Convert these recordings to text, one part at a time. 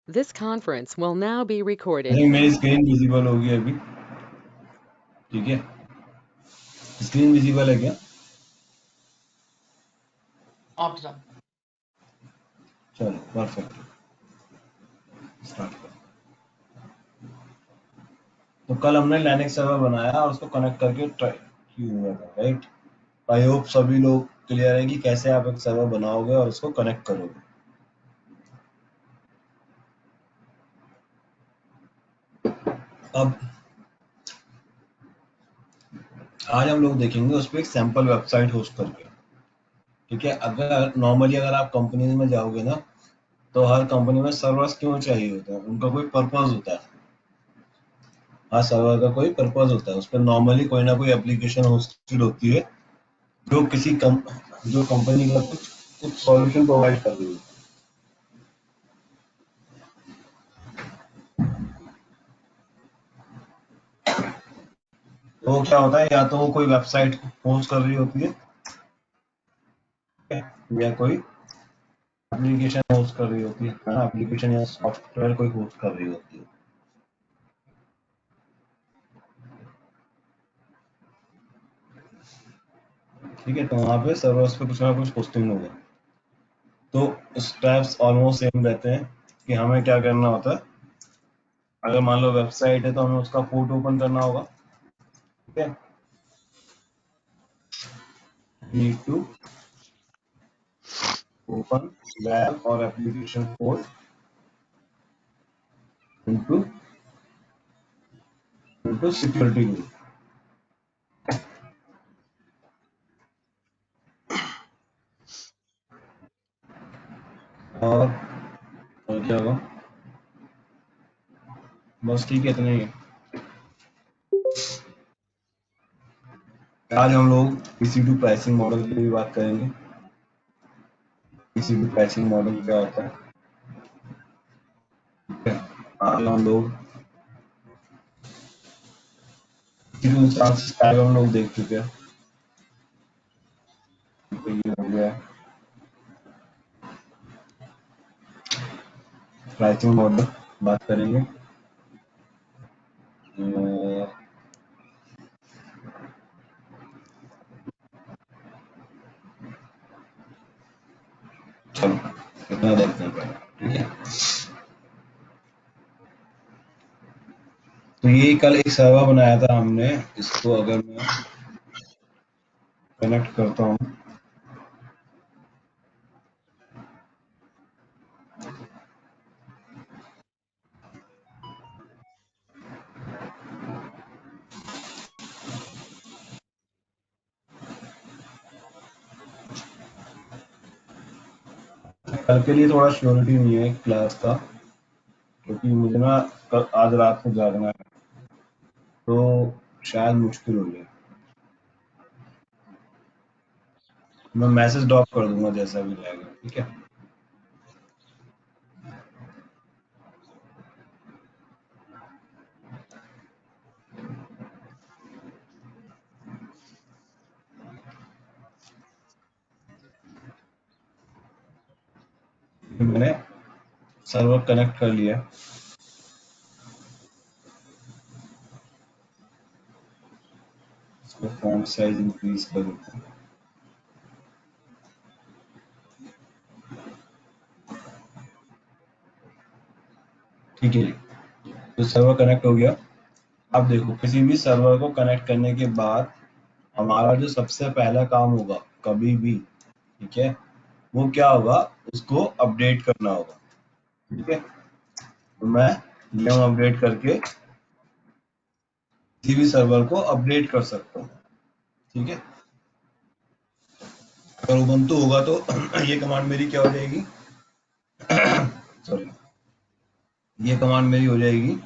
This conference will now be recorded. I think मेरी screen visible होगी अभी, ठीक है? स्क्रीन विजिबल है क्या? आप सर चलो परफेक्ट, स्टार्ट करो। तो कल हमने लिनक्स सर्वर बनाया और उसको कनेक्ट करके ट्राई किया था, राइट? आई होप सभी लोग क्लियर है कि कैसे आप एक सर्वर बनाओगे और उसको कनेक्ट करोगे। अब आज हम लोग देखेंगे उस पर एक सैंपल वेबसाइट होस्ट करके, ठीक है? अगर नॉर्मली अगर आप कंपनीज में जाओगे ना, तो हर कंपनी में सर्वर्स क्यों चाहिए होता है? उनका कोई पर्पस होता है। हर सर्वर का कोई पर्पस होता है, उस पर नॉर्मली कोई ना कोई एप्लीकेशन होस्टेड होती है जो जो कंपनी का कुछ कुछ सॉल्यूशन प्रोवाइड कर रही है। तो क्या होता है, या तो वो कोई वेबसाइट होस्ट कर रही होती है या कोई एप्लीकेशन होस्ट कर रही होती है ना, एप्लीकेशन या सॉफ्टवेयर कोई होस्ट कर रही होती है। ठीक है, तो वहाँ पे सर्वर्स पे कुछ ना कुछ होस्टिंग होगा। तो स्टेप्स ऑलमोस्ट सेम रहते हैं कि हमें क्या करना होता है। अगर मान लो वेबसाइट है तो हमें उसका पोर्ट ओपन करना होगा, ठीक है? नीड टू ओपन वेब और application port into security group. और क्या होगा? बस ठीक है, इतना ही है। आज हम लोग EC2 प्राइसिंग मॉडल की भी बात करेंगे। EC2 प्राइसिंग मॉडल क्या होता है, ठीक है? आज हम लोग EC2 इंस्टांस टाइप हम लोग देख चुके हैं। तो ये हो गया प्राइसिंग मॉडल, बात करेंगे। चलो इतना देखते हैं पहले, ठीक है? तो ये कल एक सर्वर बनाया था हमने, इसको अगर मैं कनेक्ट करता हूँ, कल के लिए थोड़ा श्योरिटी नहीं है क्लास का, क्योंकि मुझे ना आज रात को जागना है, तो शायद मुश्किल हो जाए। मैं मैसेज ड्रॉप कर दूंगा जैसा भी रहेगा, ठीक है? मैंने सर्वर कनेक्ट कर लिया, इसको फॉन्ट साइज इंक्रीज कर देते हैं, ठीक है? तो सर्वर कनेक्ट हो गया। अब देखो, किसी भी सर्वर को कनेक्ट करने के बाद हमारा जो सबसे पहला काम होगा कभी भी, ठीक है, वो क्या होगा? उसको अपडेट करना होगा, ठीक है? तो मैं yum अपडेट करके किसी भी सर्वर को अपडेट कर सकता हूँ, ठीक है? अगर उबंटू होगा तो ये कमांड मेरी क्या हो जाएगी, सॉरी, ये कमांड मेरी हो जाएगी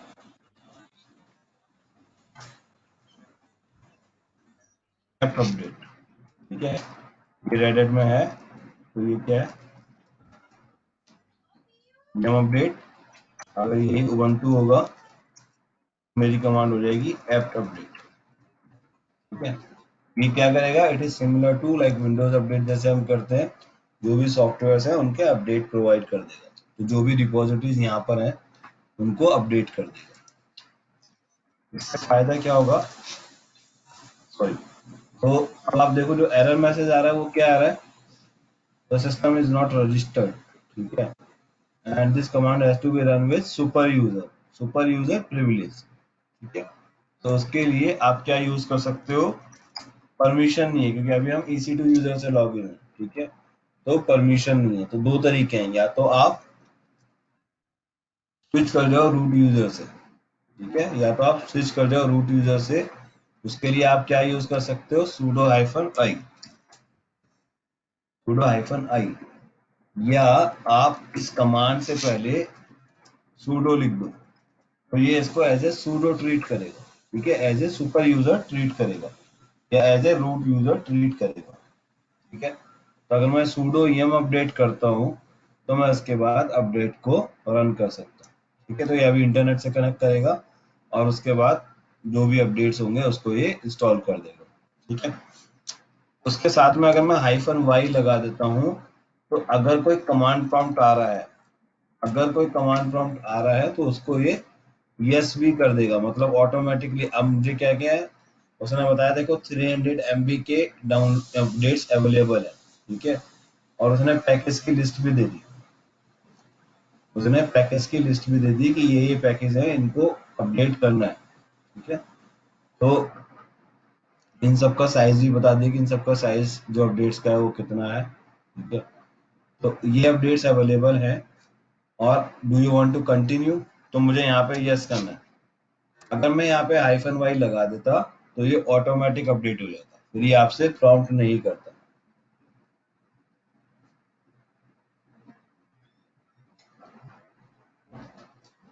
अपडेट, ठीक है? ये रेडिट में है, तो ये क्या है, yum अपडेट। अगर ये उबंटू होगा, मेरी कमांड हो जाएगी एप्ट अपडेट, ठीक है? ये क्या करेगा? It is similar to like Windows update, जैसे हम करते हैं, जो भी सॉफ्टवेयर है उनके अपडेट प्रोवाइड कर देगा, तो जो भी रिपोजिटरीज यहाँ पर हैं उनको अपडेट कर देगा। इसका फायदा क्या होगा, सॉरी, तो अब आप देखो जो एरर मैसेज आ रहा है वो क्या आ रहा है, the system is not registered, ठीक है, and this command has to be run with super user privilege, ठीक है। तो उसके लिए आप क्या यूज कर सकते हो, परमिशन नहीं है क्योंकि अभी हम EC2 यूजर से लॉग इन है, ठीक है, तो परमिशन नहीं है। तो दो तरीके हैं, या तो आप स्विच कर जाओ रूट यूजर से, ठीक है, या तो आप स्विच कर जाओ रूट यूजर से। उसके लिए आप क्या यूज कर सकते हो, sudo-i, या आप इस कमांड से पहले sudo लिख दो, तो ये इसको एज ए sudo ट्रीट करेगा, ठीक है, as a super user treat करेगा या as a root user treat करेगा, ठीक है। तो अगर मैं sudo yum अपडेट करता हूँ तो मैं इसके बाद अपडेट को रन कर सकता हूँ, ठीक है। तो ये अभी इंटरनेट से कनेक्ट करेगा और उसके बाद जो भी अपडेट्स होंगे उसको ये इंस्टॉल कर देगा, ठीक है। उसके साथ में अगर मैं -y लगा देता हूँ तो अगर कोई कमांड प्रॉम्प्ट आ रहा है, तो उसको ये यस भी कर देगा, मतलब ऑटोमेटिकली। अब मुझे क्या क्या है, उसने बताया देखो 300 MB के डाउन अपडेट्स अवेलेबल है, ठीक है, और उसने पैकेज की लिस्ट भी दे दी, कि ये पैकेज है, इनको अपडेट करना है, ठीक है। तो इन सब का साइज भी बता दिया कि इन सब का साइज जो अपडेट्स का है वो कितना है, ठीक है। तो ये अपडेट्स अवेलेबल है और do you want to continue, तो मुझे यहाँ पे यस करना है। अगर मैं यहाँ पे -y लगा देता तो ये ऑटोमेटिक अपडेट हो जाता, फिर ये आपसे प्रॉम्प्ट नहीं करता,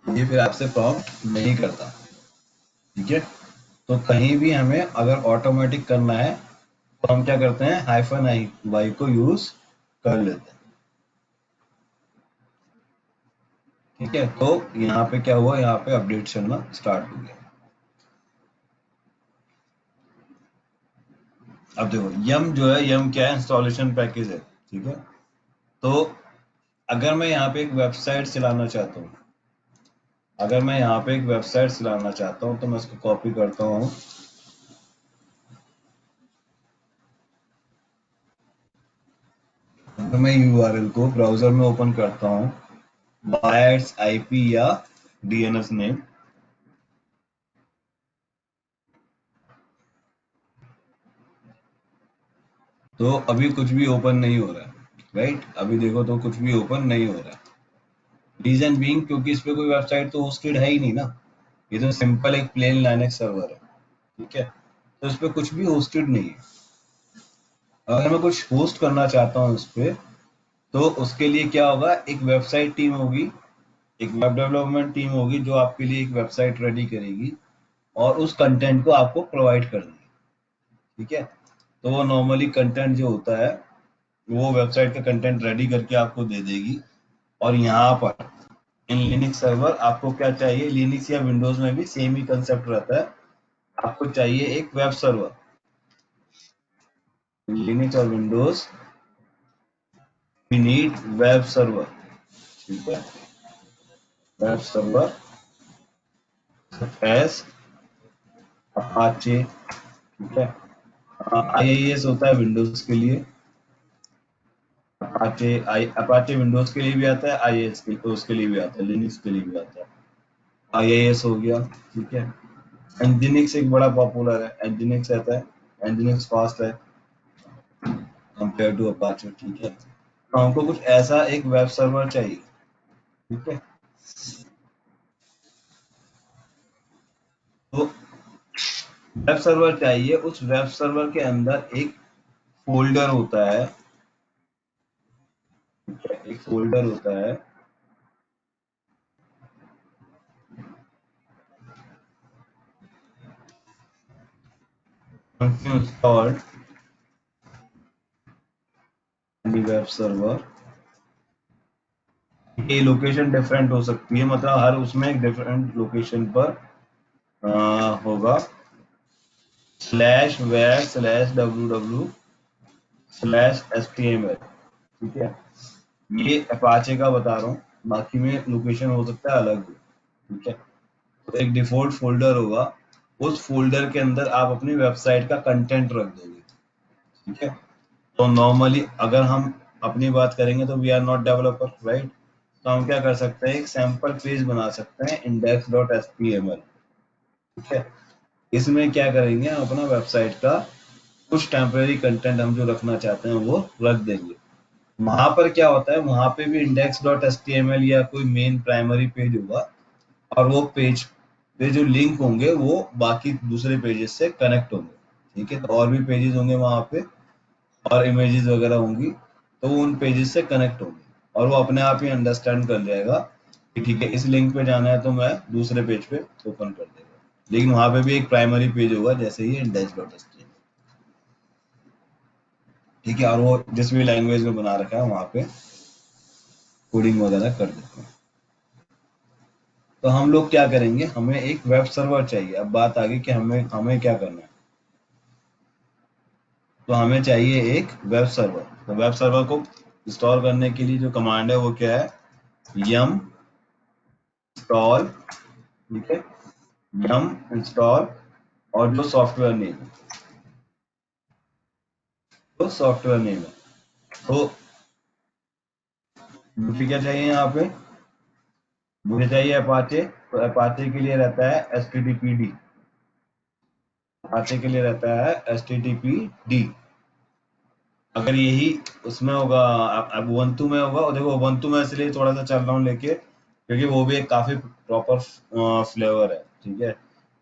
ये फिर आपसे प्रॉम्प्ट नहीं करता, ठीक है। तो कहीं भी हमें अगर ऑटोमेटिक करना है तो हम क्या करते हैं, -y को यूज कर लेते हैं, ठीक है। तो यहाँ पे क्या हुआ, यहाँ पे अपडेट चलना स्टार्ट हो गया। अब देखो यम जो है, यम क्या है, इंस्टॉलेशन पैकेज है, ठीक है। तो अगर मैं यहाँ पे एक वेबसाइट चलाना चाहता हूँ, तो मैं इसको कॉपी करता हूँ, अगर मैं URL को ब्राउजर में ओपन करता हूँ, बायट्स IP या DNS नेम, तो अभी कुछ भी ओपन नहीं हो रहा है, राइट। अभी देखो तो कुछ भी ओपन नहीं हो रहा है, रीजन बीइंग क्योंकि इस पे कोई वेबसाइट तो होस्टेड है ही नहीं ना, ये तो सिंपल एक प्लेन लाइनक्स सर्वर है, ठीक है। तो इस पे कुछ भी होस्टेड नहीं है। अगर मैं कुछ होस्ट करना चाहता हूँ इस पे, तो उसके लिए क्या होगा, एक वेबसाइट टीम होगी, एक वेब डेवलपमेंट टीम होगी जो आपके लिए एक वेबसाइट रेडी करेगी और उस कंटेंट को आपको प्रोवाइड कर देगी, ठीक है। तो वो नॉर्मली कंटेंट जो होता है वो वेबसाइट का कंटेंट रेडी करके आपको दे देगी। और यहाँ पर इन लिनक्स सर्वर आपको क्या चाहिए, लिनक्स या विंडोज में भी सेम ही कंसेप्ट रहता है, आपको चाहिए एक वेब सर्वर। लिनक्स और Windows we need web server, ठीक है, वेब सर्वर एज अपाचे, ठीक है। IIS होता है विंडोज के लिए, अपाचे विंडोज के लिए भी आता है, IIS के उसके लिए भी आता है, लिनक्स के लिए भी आता है। IIS हो गया, ठीक है। एनजिनिक्स एक बड़ा पॉपुलर है, एनजिनिक्स रहता है, एनजिनिक्स फास्ट है कंपेयर टू अपाचे, ठीक है। तो हमको कुछ ऐसा एक वेब सर्वर चाहिए, ठीक है। तो वेब सर्वर चाहिए, उस वेब सर्वर के अंदर एक फोल्डर होता है, एक फोल्डर होता है इंस्टॉल्ड वेब सर्वर। ये लोकेशन डिफरेंट हो सकती है, मतलब हर उसमें एक डिफरेंट लोकेशन पर होगा, /var/www/html, ठीक है। ये अपाचे का बता रहा हूँ, बाकी में लोकेशन हो सकता है अलग, ठीक है। तो एक डिफॉल्ट फोल्डर होगा, उस फोल्डर के अंदर आप अपनी वेबसाइट का कंटेंट रख दोगे, ठीक है। तो नॉर्मली अगर हम अपनी बात करेंगे तो we are not developer, right. तो हम क्या कर सकते हैं, एक सैंपल पेज बना सकते हैं index.html, ठीक है। इसमें क्या करेंगे, हम अपना वेबसाइट का कुछ टेम्परेरी कंटेंट हम जो रखना चाहते हैं वो रख देंगे। वहां पर क्या होता है, वहां पे भी index.html या कोई मेन प्राइमरी पेज होगा, और वो पेज पे जो लिंक होंगे वो बाकी दूसरे पेजेस से कनेक्ट होंगे, ठीक है। तो और भी पेजेस होंगे वहां पे, और इमेजेस वगैरह होंगी, तो वो उन पेजेस से कनेक्ट होंगे, और वो अपने आप ही अंडरस्टैंड कर जाएगा कि ठीक है इस लिंक पे जाना है तो मैं दूसरे पेज पे ओपन कर देगा। लेकिन वहां पे भी एक प्राइमरी पेज होगा जैसे ही index.html, ठीक है। और वो जिस भी लैंग्वेज में बना रखा है वहां पे कोडिंग वगैरह कर देते हैं। तो हम लोग क्या करेंगे, हमें एक वेब सर्वर चाहिए। अब बात आ गई कि हमें हमें क्या करना है। तो हमें चाहिए एक वेब सर्वर। तो वेब सर्वर को इंस्टॉल करने के लिए जो कमांड है वो क्या है, yum install, ठीक है, yum install, और जो सॉफ्टवेयर नेम है, तो सॉफ्टवेयर नेम है, तो मुझे क्या चाहिए यहाँ पे, मुझे चाहिए अपाचे। तो अपाचे के लिए रहता है HTTPD, अपाचे के लिए रहता है HTTPD। अगर यही उसमें होगा, अब उबंटू में होगा, और देखो उबंटू में इसलिए थोड़ा सा चल रहा हूँ लेके क्योंकि वो भी एक काफी प्रॉपर फ्लेवर है, ठीक है।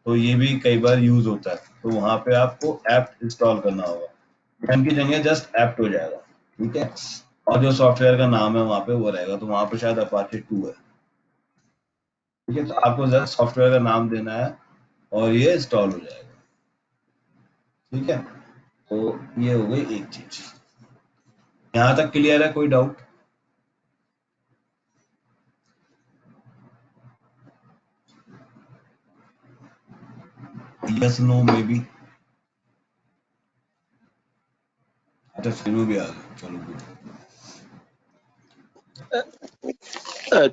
तो ये भी कई बार यूज होता है, तो वहां पे आपको ऐप इंस्टॉल करना होगा, एम की जगह जस्ट ऐप हो जाएगा, ठीक है। और जो सॉफ्टवेयर का नाम है वहां पे वो रहेगा, तो वहां पे शायद अपाचे 2 है, ठीक है। तो आपको जस्ट सॉफ्टवेयर का नाम देना है और ये इंस्टॉल हो जाएगा, ठीक है। तो ये हो गई एक चीज। यहाँ तक क्लियर है, कोई doubt? Yes no may be. अच्छा फिर भी आ गया, चलो गुड।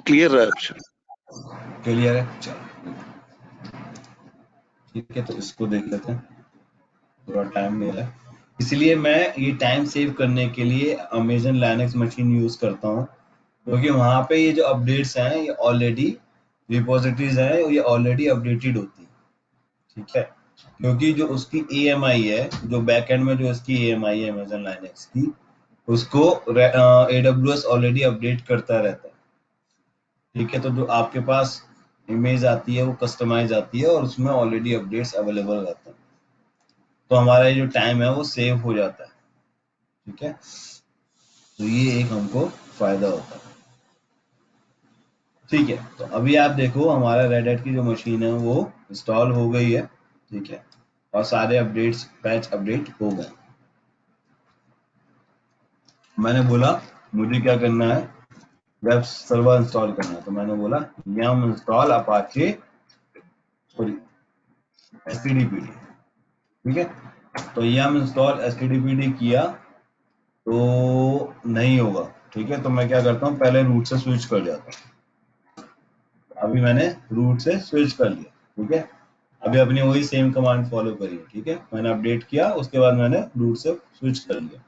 क्लियर है ऑप्शन। क्लियर है, चलो ठीक है। तो इसको देख लेते हैं, थोड़ा टाइम ले रहा है, इसलिए मैं ये टाइम सेव करने के लिए अमेजन लाइनक्स मशीन यूज करता हूँ, क्योंकि वहां पे ये जो अपडेट्स हैं ये ऑलरेडी रिपोजिटरीज हैं, ये ऑलरेडी अपडेटेड होती है, ठीक है। क्योंकि जो उसकी EMI है, जो बैकएंड में जो इसकी EMI है अमेजन लाइनक्स की, उसको AWS ऑलरेडी अपडेट करता रहता है, ठीक है। तो जो आपके पास इमेज आती है वो कस्टमाइज आती है, और उसमें ऑलरेडी अपडेट्स अवेलेबल रहते हैं, तो हमारा ये जो टाइम है वो सेव हो जाता है, ठीक है। तो ये एक हमको फायदा होता है, ठीक है। तो अभी आप देखो हमारा रेड हैट की जो मशीन है वो इंस्टॉल हो गई है, ठीक है, और सारे अपडेट्स पैच अपडेट हो गए। मैंने बोला मुझे क्या करना है, वेब सर्वर इंस्टॉल करना है, तो मैंने बोला yum install apache, sorry stdpd, ठीक है। तो yum install stdpd किया तो नहीं होगा, ठीक है। तो मैं क्या करता हूँ, पहले रूट से स्विच कर जाता हूँ। अभी मैंने रूट से स्विच कर लिया, ठीक है। अभी अपनी वही सेम कमांड फॉलो करी है, ठीक है। मैंने अपडेट किया, उसके बाद मैंने रूट से स्विच कर लिया।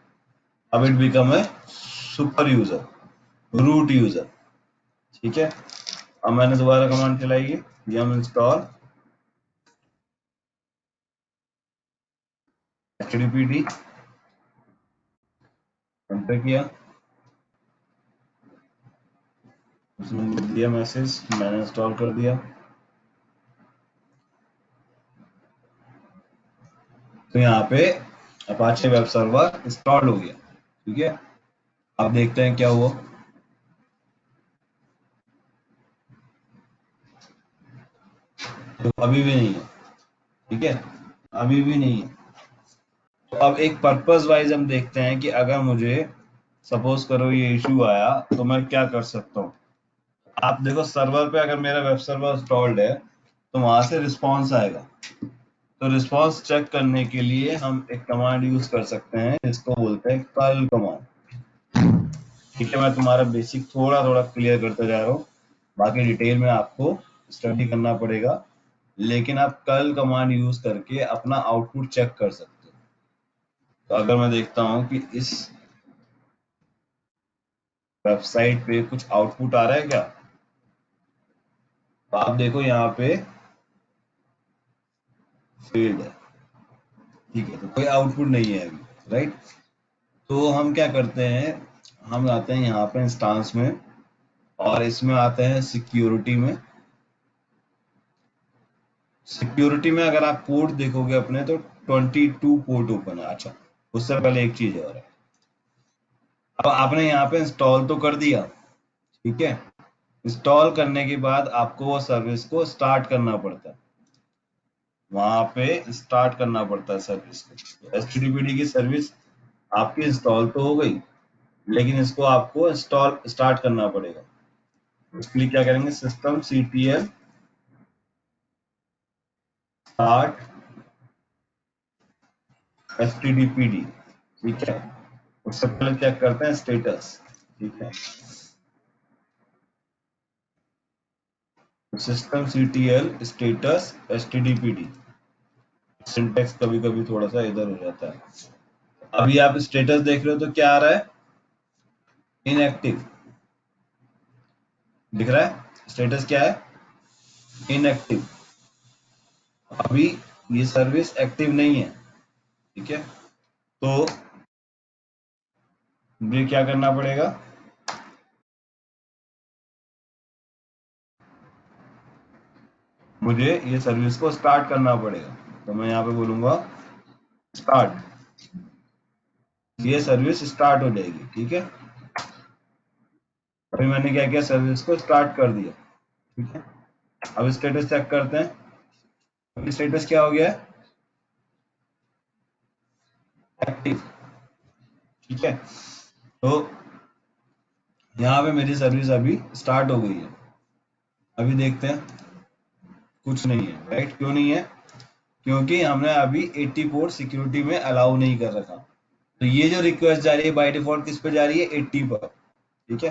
अब इट बिकम है सुपर यूजर, रूट यूजर, ठीक है। अब मैंने दोबारा कमांड चलाई है yum install HTTPD, एंटर किया, उसने दिया मैसेज, मैंने इंस्टॉल कर दिया। तो यहाँ पे अपाचे वेब सर्वर इंस्टॉल हो गया, ठीक है। अब देखते हैं क्या हुआ। तो अभी भी नहीं है, ठीक है, अभी भी नहीं है। तो अब एक पर्पस वाइज हम देखते हैं कि अगर मुझे सपोज करो ये इशू आया तो मैं क्या कर सकता हूँ। आप देखो सर्वर पे अगर मेरा वेब सर्वर इंस्टॉल्ड है तो वहां से रिस्पॉन्स आएगा। तो रिस्पॉन्स चेक करने के लिए हम एक कमांड यूज कर सकते हैं जिसको बोलते हैं कर्ल कमांड, ठीक है, मैं तुम्हारा बेसिक थोड़ा थोड़ा क्लियर करते जा रहा हूँ, बाकी डिटेल में आपको स्टडी करना पड़ेगा, लेकिन आप कल कमांड यूज करके अपना आउटपुट चेक कर सकते हो। तो अगर मैं देखता हूँ कि इस वेबसाइट पे कुछ आउटपुट आ रहा है क्या, तो आप देखो यहाँ पे फील्ड है, ठीक है, तो कोई आउटपुट नहीं है अभी, राइट। तो हम क्या करते हैं, हम आते हैं यहाँ पे इंस्टांस में, और इसमें आते हैं सिक्योरिटी में। सिक्योरिटी में अगर आप पोर्ट देखोगे अपने, तो 22 पोर्ट ओपन है। अच्छा, उससे पहले एक चीज और है, अब आपने यहाँ पे इंस्टॉल तो कर दिया, ठीक है, इंस्टॉल करने के बाद आपको वो सर्विस को स्टार्ट करना पड़ता है, वहां पे स्टार्ट करना पड़ता है सर्विस को। HTTPD की सर्विस आपकी इंस्टॉल तो हो गई, लेकिन इसको आपको इंस्टॉल स्टार्ट करना पड़ेगा। उसके लिए क्या करेंगे, सिस्टम CTL स्टार्ट HTTPD, ठीक है। उससे पहले चेक करते हैं स्टेटस, ठीक है। System CTL status HTTPD, syntax कभी कभी थोड़ा सा इधर हो जाता है। अभी आप स्टेटस देख रहे हो तो क्या आ रहा है, इनएक्टिव दिख रहा है, स्टेटस क्या है, इनएक्टिव। अभी ये सर्विस एक्टिव नहीं है, ठीक है। तो मुझे क्या करना पड़ेगा, मुझे ये सर्विस को स्टार्ट करना पड़ेगा। तो मैं यहाँ पे बोलूंगा स्टार्ट, ये सर्विस स्टार्ट हो जाएगी, ठीक है। अभी मैंने क्या किया, सर्विस को स्टार्ट कर दिया, ठीक है। अब स्टेटस चेक करते हैं, अभी स्टेटस क्या हो गया है, एक्टिव, ठीक है। तो यहाँ पे मेरी सर्विस अभी स्टार्ट हो गई है। अभी देखते हैं, कुछ नहीं है, राइट। क्यों नहीं है, क्योंकि हमने अभी 80 पोर्ट सिक्योरिटी में अलाउ नहीं कर रखा। तो ये जो रिक्वेस्ट जा रही है बाय डिफॉल्ट किस पे जा रही है, 80 पर, ठीक है।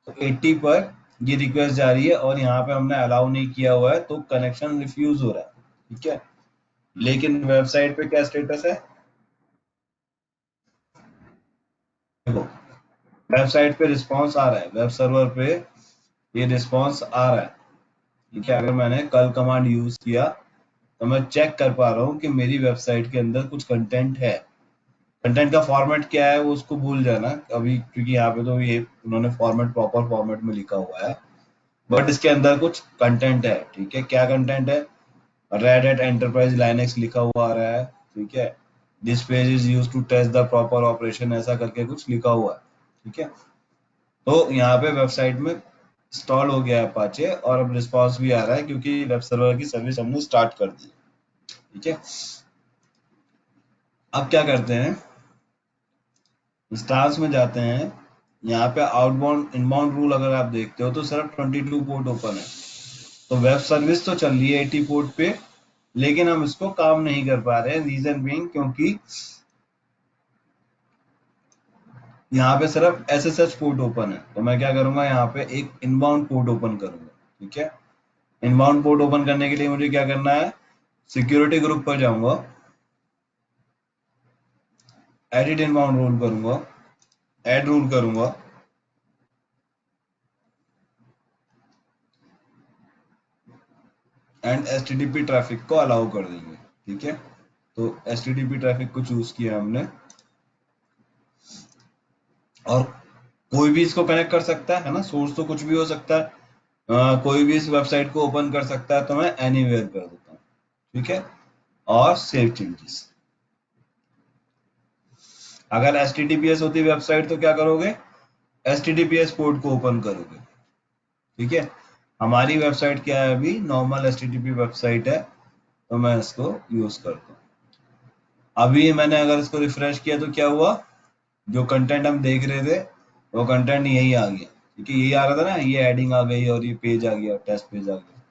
तो 80 पर ये रिक्वेस्ट जा रही है, और यहाँ पे हमने अलाउ नहीं किया हुआ है, तो कनेक्शन रिफ्यूज हो रहा है, ठीक है। लेकिन वेबसाइट पे क्या स्टेटस है, देखो वेबसाइट पे रिस्पॉन्स आ रहा है, वेब सर्वर पे ये रिस्पॉन्स आ रहा है, ठीक है। अगर मैंने कल कमांड यूज किया तो मैं चेक कर पा रहा हूँ कि मेरी वेबसाइट के अंदर कुछ कंटेंट है। कंटेंट का फॉर्मेट क्या है वो उसको भूल जाना अभी, क्योंकि यहाँ पे तो ये उन्होंने फॉर्मेट प्रॉपर फॉर्मेट में लिखा हुआ है, बट इसके अंदर कुछ कंटेंट है, ठीक है। क्या कंटेंट है, रेड एट एंटरप्राइज लाइनेक्स लिखा हुआ आ रहा है, ठीक है। This page is use to test the proper operation, ऐसा करके कुछ लिखा हुआ है, ठीक है। तो यहाँ पे वेबसाइट में इंस्टॉल हो गया है अपाचे, और अब रिस्पॉन्स भी आ रहा है क्योंकि वेब सर्वर की सर्विस हमने स्टार्ट कर दी, ठीक है। अब क्या करते हैं, स्टार्स में जाते हैं, यहाँ पे आउटबाउंड इनबाउंड रूल अगर आप देखते हो तो सिर्फ 22 पोर्ट ओपन है। तो वेब सर्विस तो चल रही है 80 पोर्ट पे, लेकिन हम इसको काम नहीं कर पा रहे हैं। रीजन बीइंग क्योंकि यहाँ पे सिर्फ SSH पोर्ट ओपन है। तो मैं क्या करूंगा, यहाँ पे एक इनबाउंड पोर्ट ओपन करूंगा, ठीक है। इनबाउंड पोर्ट ओपन करने के लिए मुझे क्या करना है, सिक्योरिटी ग्रुप पर जाऊंगा, एडिट इनबाउंड रूल करूंगा, ऐड रूल करूंगा, एंड HTTP ट्रैफिक को अलाउ कर देंगे, ठीक है। तो HTTP ट्रैफिक को चूज किया हमने, और कोई भी इसको कनेक्ट कर सकता है ना, सोर्स तो कुछ भी हो सकता है। कोई भी इस वेबसाइट को ओपन कर सकता है, तो मैं एनीवेयर कर देता हूँ, ठीक है। और सेव चेंजेस, अगर HTTPS होती वेबसाइट तो क्या करोगे, HTTPS पोर्ट को ओपन करोगे, ठीक है। हमारी वेबसाइट क्या है, अभी नॉर्मल HTTP वेबसाइट है, तो मैं इसको यूज करता हूँ। अभी मैंने अगर इसको रिफ्रेश किया तो क्या हुआ, जो कंटेंट हम देख रहे थे वो कंटेंट यही आ गया, क्योंकि यही आ रहा था ना, ये एडिंग आ गई और ये पेज आ गया, टेस्ट पेज आ गया।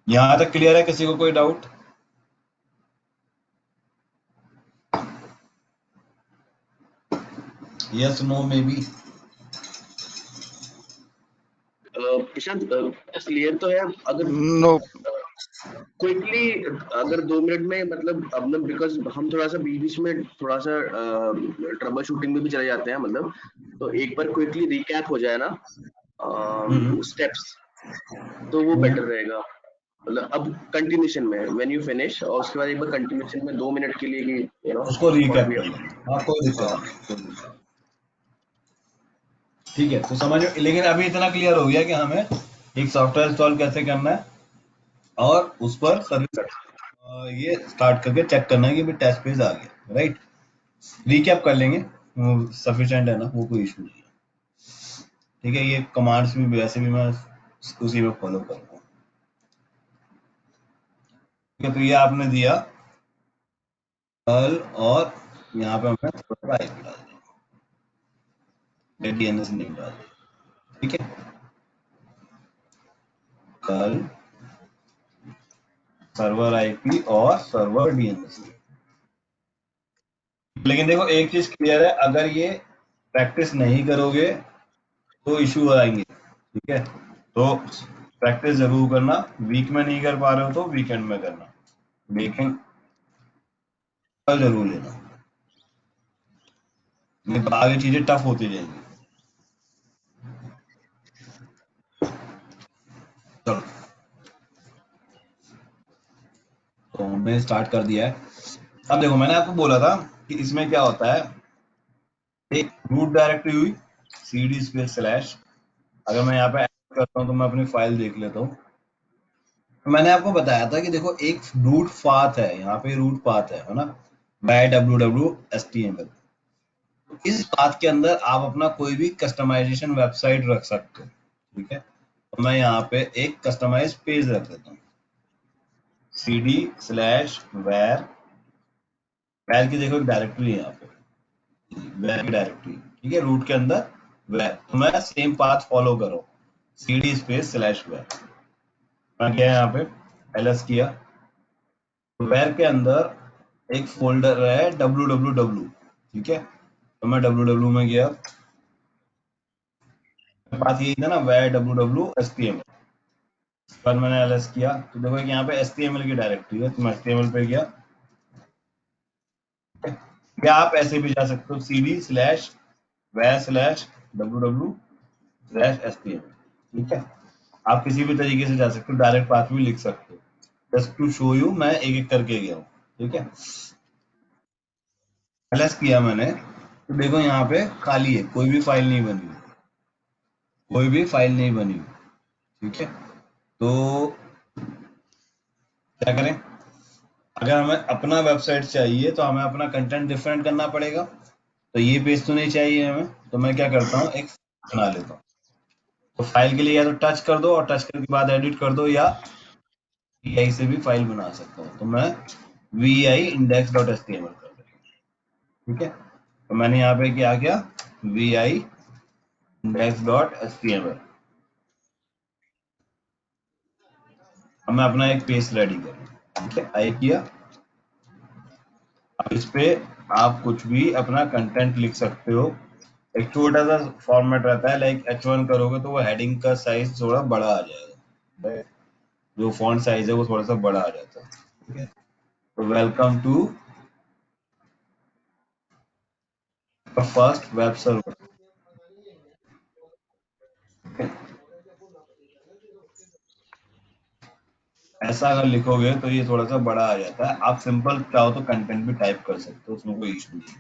यहाँ तक क्लियर है, किसी को कोई doubt. Yes no may be. Prashant clear तो है अगर नो क्विकली अगर 2 मिनट में मतलब अब ना बिकॉज हम थोड़ा सा बीच बीच में थोड़ा सा ट्रबल शूटिंग में भी चले जाते हैं मतलब तो एक बार क्विकली रिकैप हो जाए ना स्टेप्स तो वो बेटर रहेगा मतलब अब कंटिन्यूशन में व्हेन यू फिनिश और उसके बाद एक बार कंटिन्यूशन में 2 मिनट के लिए कि उसको व्हाट रिकैप वी कर लेंगे। हाँ कोई दिक्कत नहीं। ठीक है, तो समझ में, लेकिन अभी इतना क्लियर हो गया कि हमें एक सॉफ्टवेयर इंस्टॉल कैसे करना है और उस पर सर्विस ये स्टार्ट करके चेक करना है कि भाई टेस्ट पेज आ गया, राइट। रिकैप कर लेंगे, सफिशिएंट है ना, वो कोई इशू नहीं है। ठीक है, ये कमांड्स भी वैसे भी मैं उसी में फॉलो करूंगा। ठीक है, तो ये आपने दिया कल और यहाँ पे हमें थोड़ा आईपी डाल देंगे, डीएनएस नेम डाल देंगे। ठीक है, कल सर्वर आईपी और सर्वर डीएनएस। लेकिन देखो एक चीज क्लियर है, अगर ये प्रैक्टिस नहीं करोगे तो इशू आएंगे। ठीक है, तो प्रैक्टिस जरूर करना, वीक में नहीं कर पा रहे हो तो वीकेंड में करना, लेकिन कल जरूर लेना, नहीं तो आगे चीजें टफ होती जाएंगी। चलो, तो हमने स्टार्ट कर दिया है। अब देखो मैंने आपको बोला था कि इसमें क्या होता है, एक रूट डायरेक्टरी हुई cd स्पेस / अगर मैं यहाँ पे ऐड करता हूँ तो मैं अपनी फाइल देख लेता हूँ। मैंने आपको बताया था कि देखो एक रूट पाथ है, यहाँ पे रूट पाथ है ना, बाय www.html। इस पाथ के अंदर आप अपना कोई भी कस्टमाइजेशन वेबसाइट रख सकते हो। ठीक है, तो मैं यहाँ पे एक कस्टमाइज पेज रख देता हूँ, cd/var। वैर की देखो एक डायरेक्टरी है यहाँ पे, वैर की डायरेक्टरी। ठीक है, रूट के अंदर वैर, तो मैं सेम पाथ फॉलो करो, cd/var। मैं गया यहाँ पे ls किया, वैर के अंदर एक फोल्डर है www। ठीक है, तो मैं www में गया, पाथ यही था ना, वैर www.html। पर मैंने ls किया तो देखो कि यहाँ पे html की डायरेक्टरी है, तो मैं html पे गया। या आप ऐसे भी जा सकते हो, cd/var/www/html। ठीक है, आप किसी भी तरीके से जा सकते हो, डायरेक्ट पाथ भी लिख सकते हो। जस्ट टू शो यू मैं एक एक करके गया हूँ। ठीक है, ls किया मैंने तो देखो यहाँ पे खाली है, कोई भी फाइल नहीं बनी, कोई भी फाइल नहीं बनी। ठीक है, तो क्या करें, अगर हमें अपना वेबसाइट चाहिए तो हमें अपना कंटेंट डिफरेंट करना पड़ेगा, तो ये पेज तो नहीं चाहिए हमें, तो मैं क्या करता हूँ, एक बना लेता हूँ। तो फाइल के लिए या तो टच कर दो और टच करने के बाद एडिट कर दो, या vi से भी फाइल बना सकता हूँ, तो मैं vi index.html कर देता हूँ। ठीक है, तो मैंने यहाँ पे क्या किया, vi index.html। अब मैं अपना एक पेज रेडी करूँ। ठीक है, आई किया। अब इस पे आप कुछ भी अपना कंटेंट लिख सकते हो। एक छोटा सा फॉर्मेट रहता है, लाइक h1 करोगे तो वो हेडिंग का साइज थोड़ा बड़ा आ जाएगा, जो फॉन्ट साइज है वो थोड़ा सा बड़ा आ जाता है। ठीक है, तो welcome to first web server. ऐसा अगर लिखोगे तो ये थोड़ा सा बड़ा आ जाता है। आप सिंपल चाहो तो कंटेंट भी टाइप कर सकते हो, उसमें कोई इशू नहीं।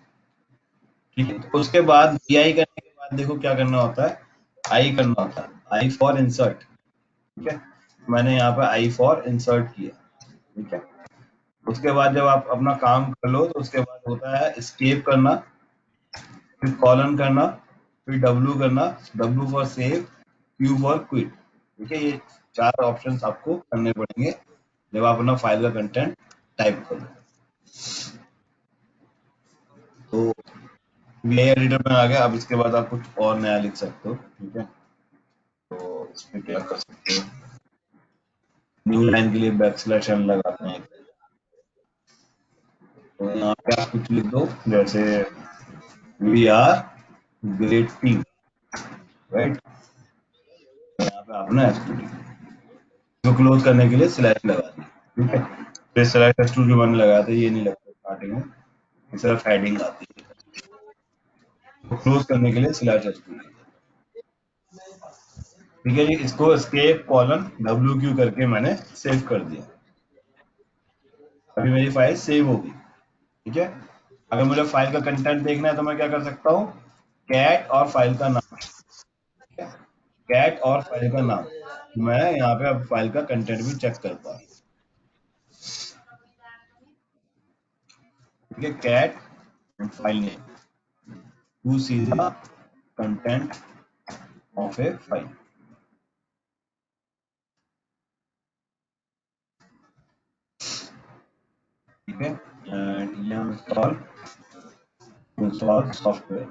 ठीक है, तो उसके बाद vi करने के बाद देखो क्या करना होता है, आई करना होता है, आई फॉर इंसर्ट। ठीक है, मैंने यहाँ पे आई फॉर इंसर्ट किया। ठीक है, उसके बाद जब आप अपना काम कर लो तो उसके बाद होता है एस्केप करना, फिर कॉलन करना, फिर W करना, W for save, Q for quit. ठीक है, ये 4 ऑप्शंस आपको करने पड़ेंगे जब आप अपना फाइल का कंटेंट टाइप करो। तो वी एडिटर में आ गया। अब इसके बाद आप कुछ और नया लिख सकते हो। ठीक है, तो इसमें क्या कर सकते हो, न्यू लाइन के लिए बैकस्लैश n लगाते हैं, तो यहाँ पे आप कुछ लिख दो, जैसे we are great team, right. यहाँ पे आपने एस2 जो क्लोज करने के लिए स्लैश लगा दी, ठीक है। फिर स्लैश एस2 जो मैंने लगाया था ये नहीं लगता स्टार्टिंग में, सिर्फ हेडिंग आती है, तो क्लोज करने के लिए स्लैश एस2, ठीक है जी। इसको एस्केप कॉलन WQ करके मैंने सेव कर दिया। अभी मेरी फाइल सेव होगी, ठीक है। अगर मुझे फाइल का कंटेंट देखना है तो मैं क्या कर सकता हूँ, कैट और फाइल का नाम, ठीक है, कैट और फाइल का नाम, मैं यहाँ पे अब फाइल का कंटेंट भी चेक करता हूँ, ठीक है। Cat and file name to see the content of a file, ठीक है। एंड ये install software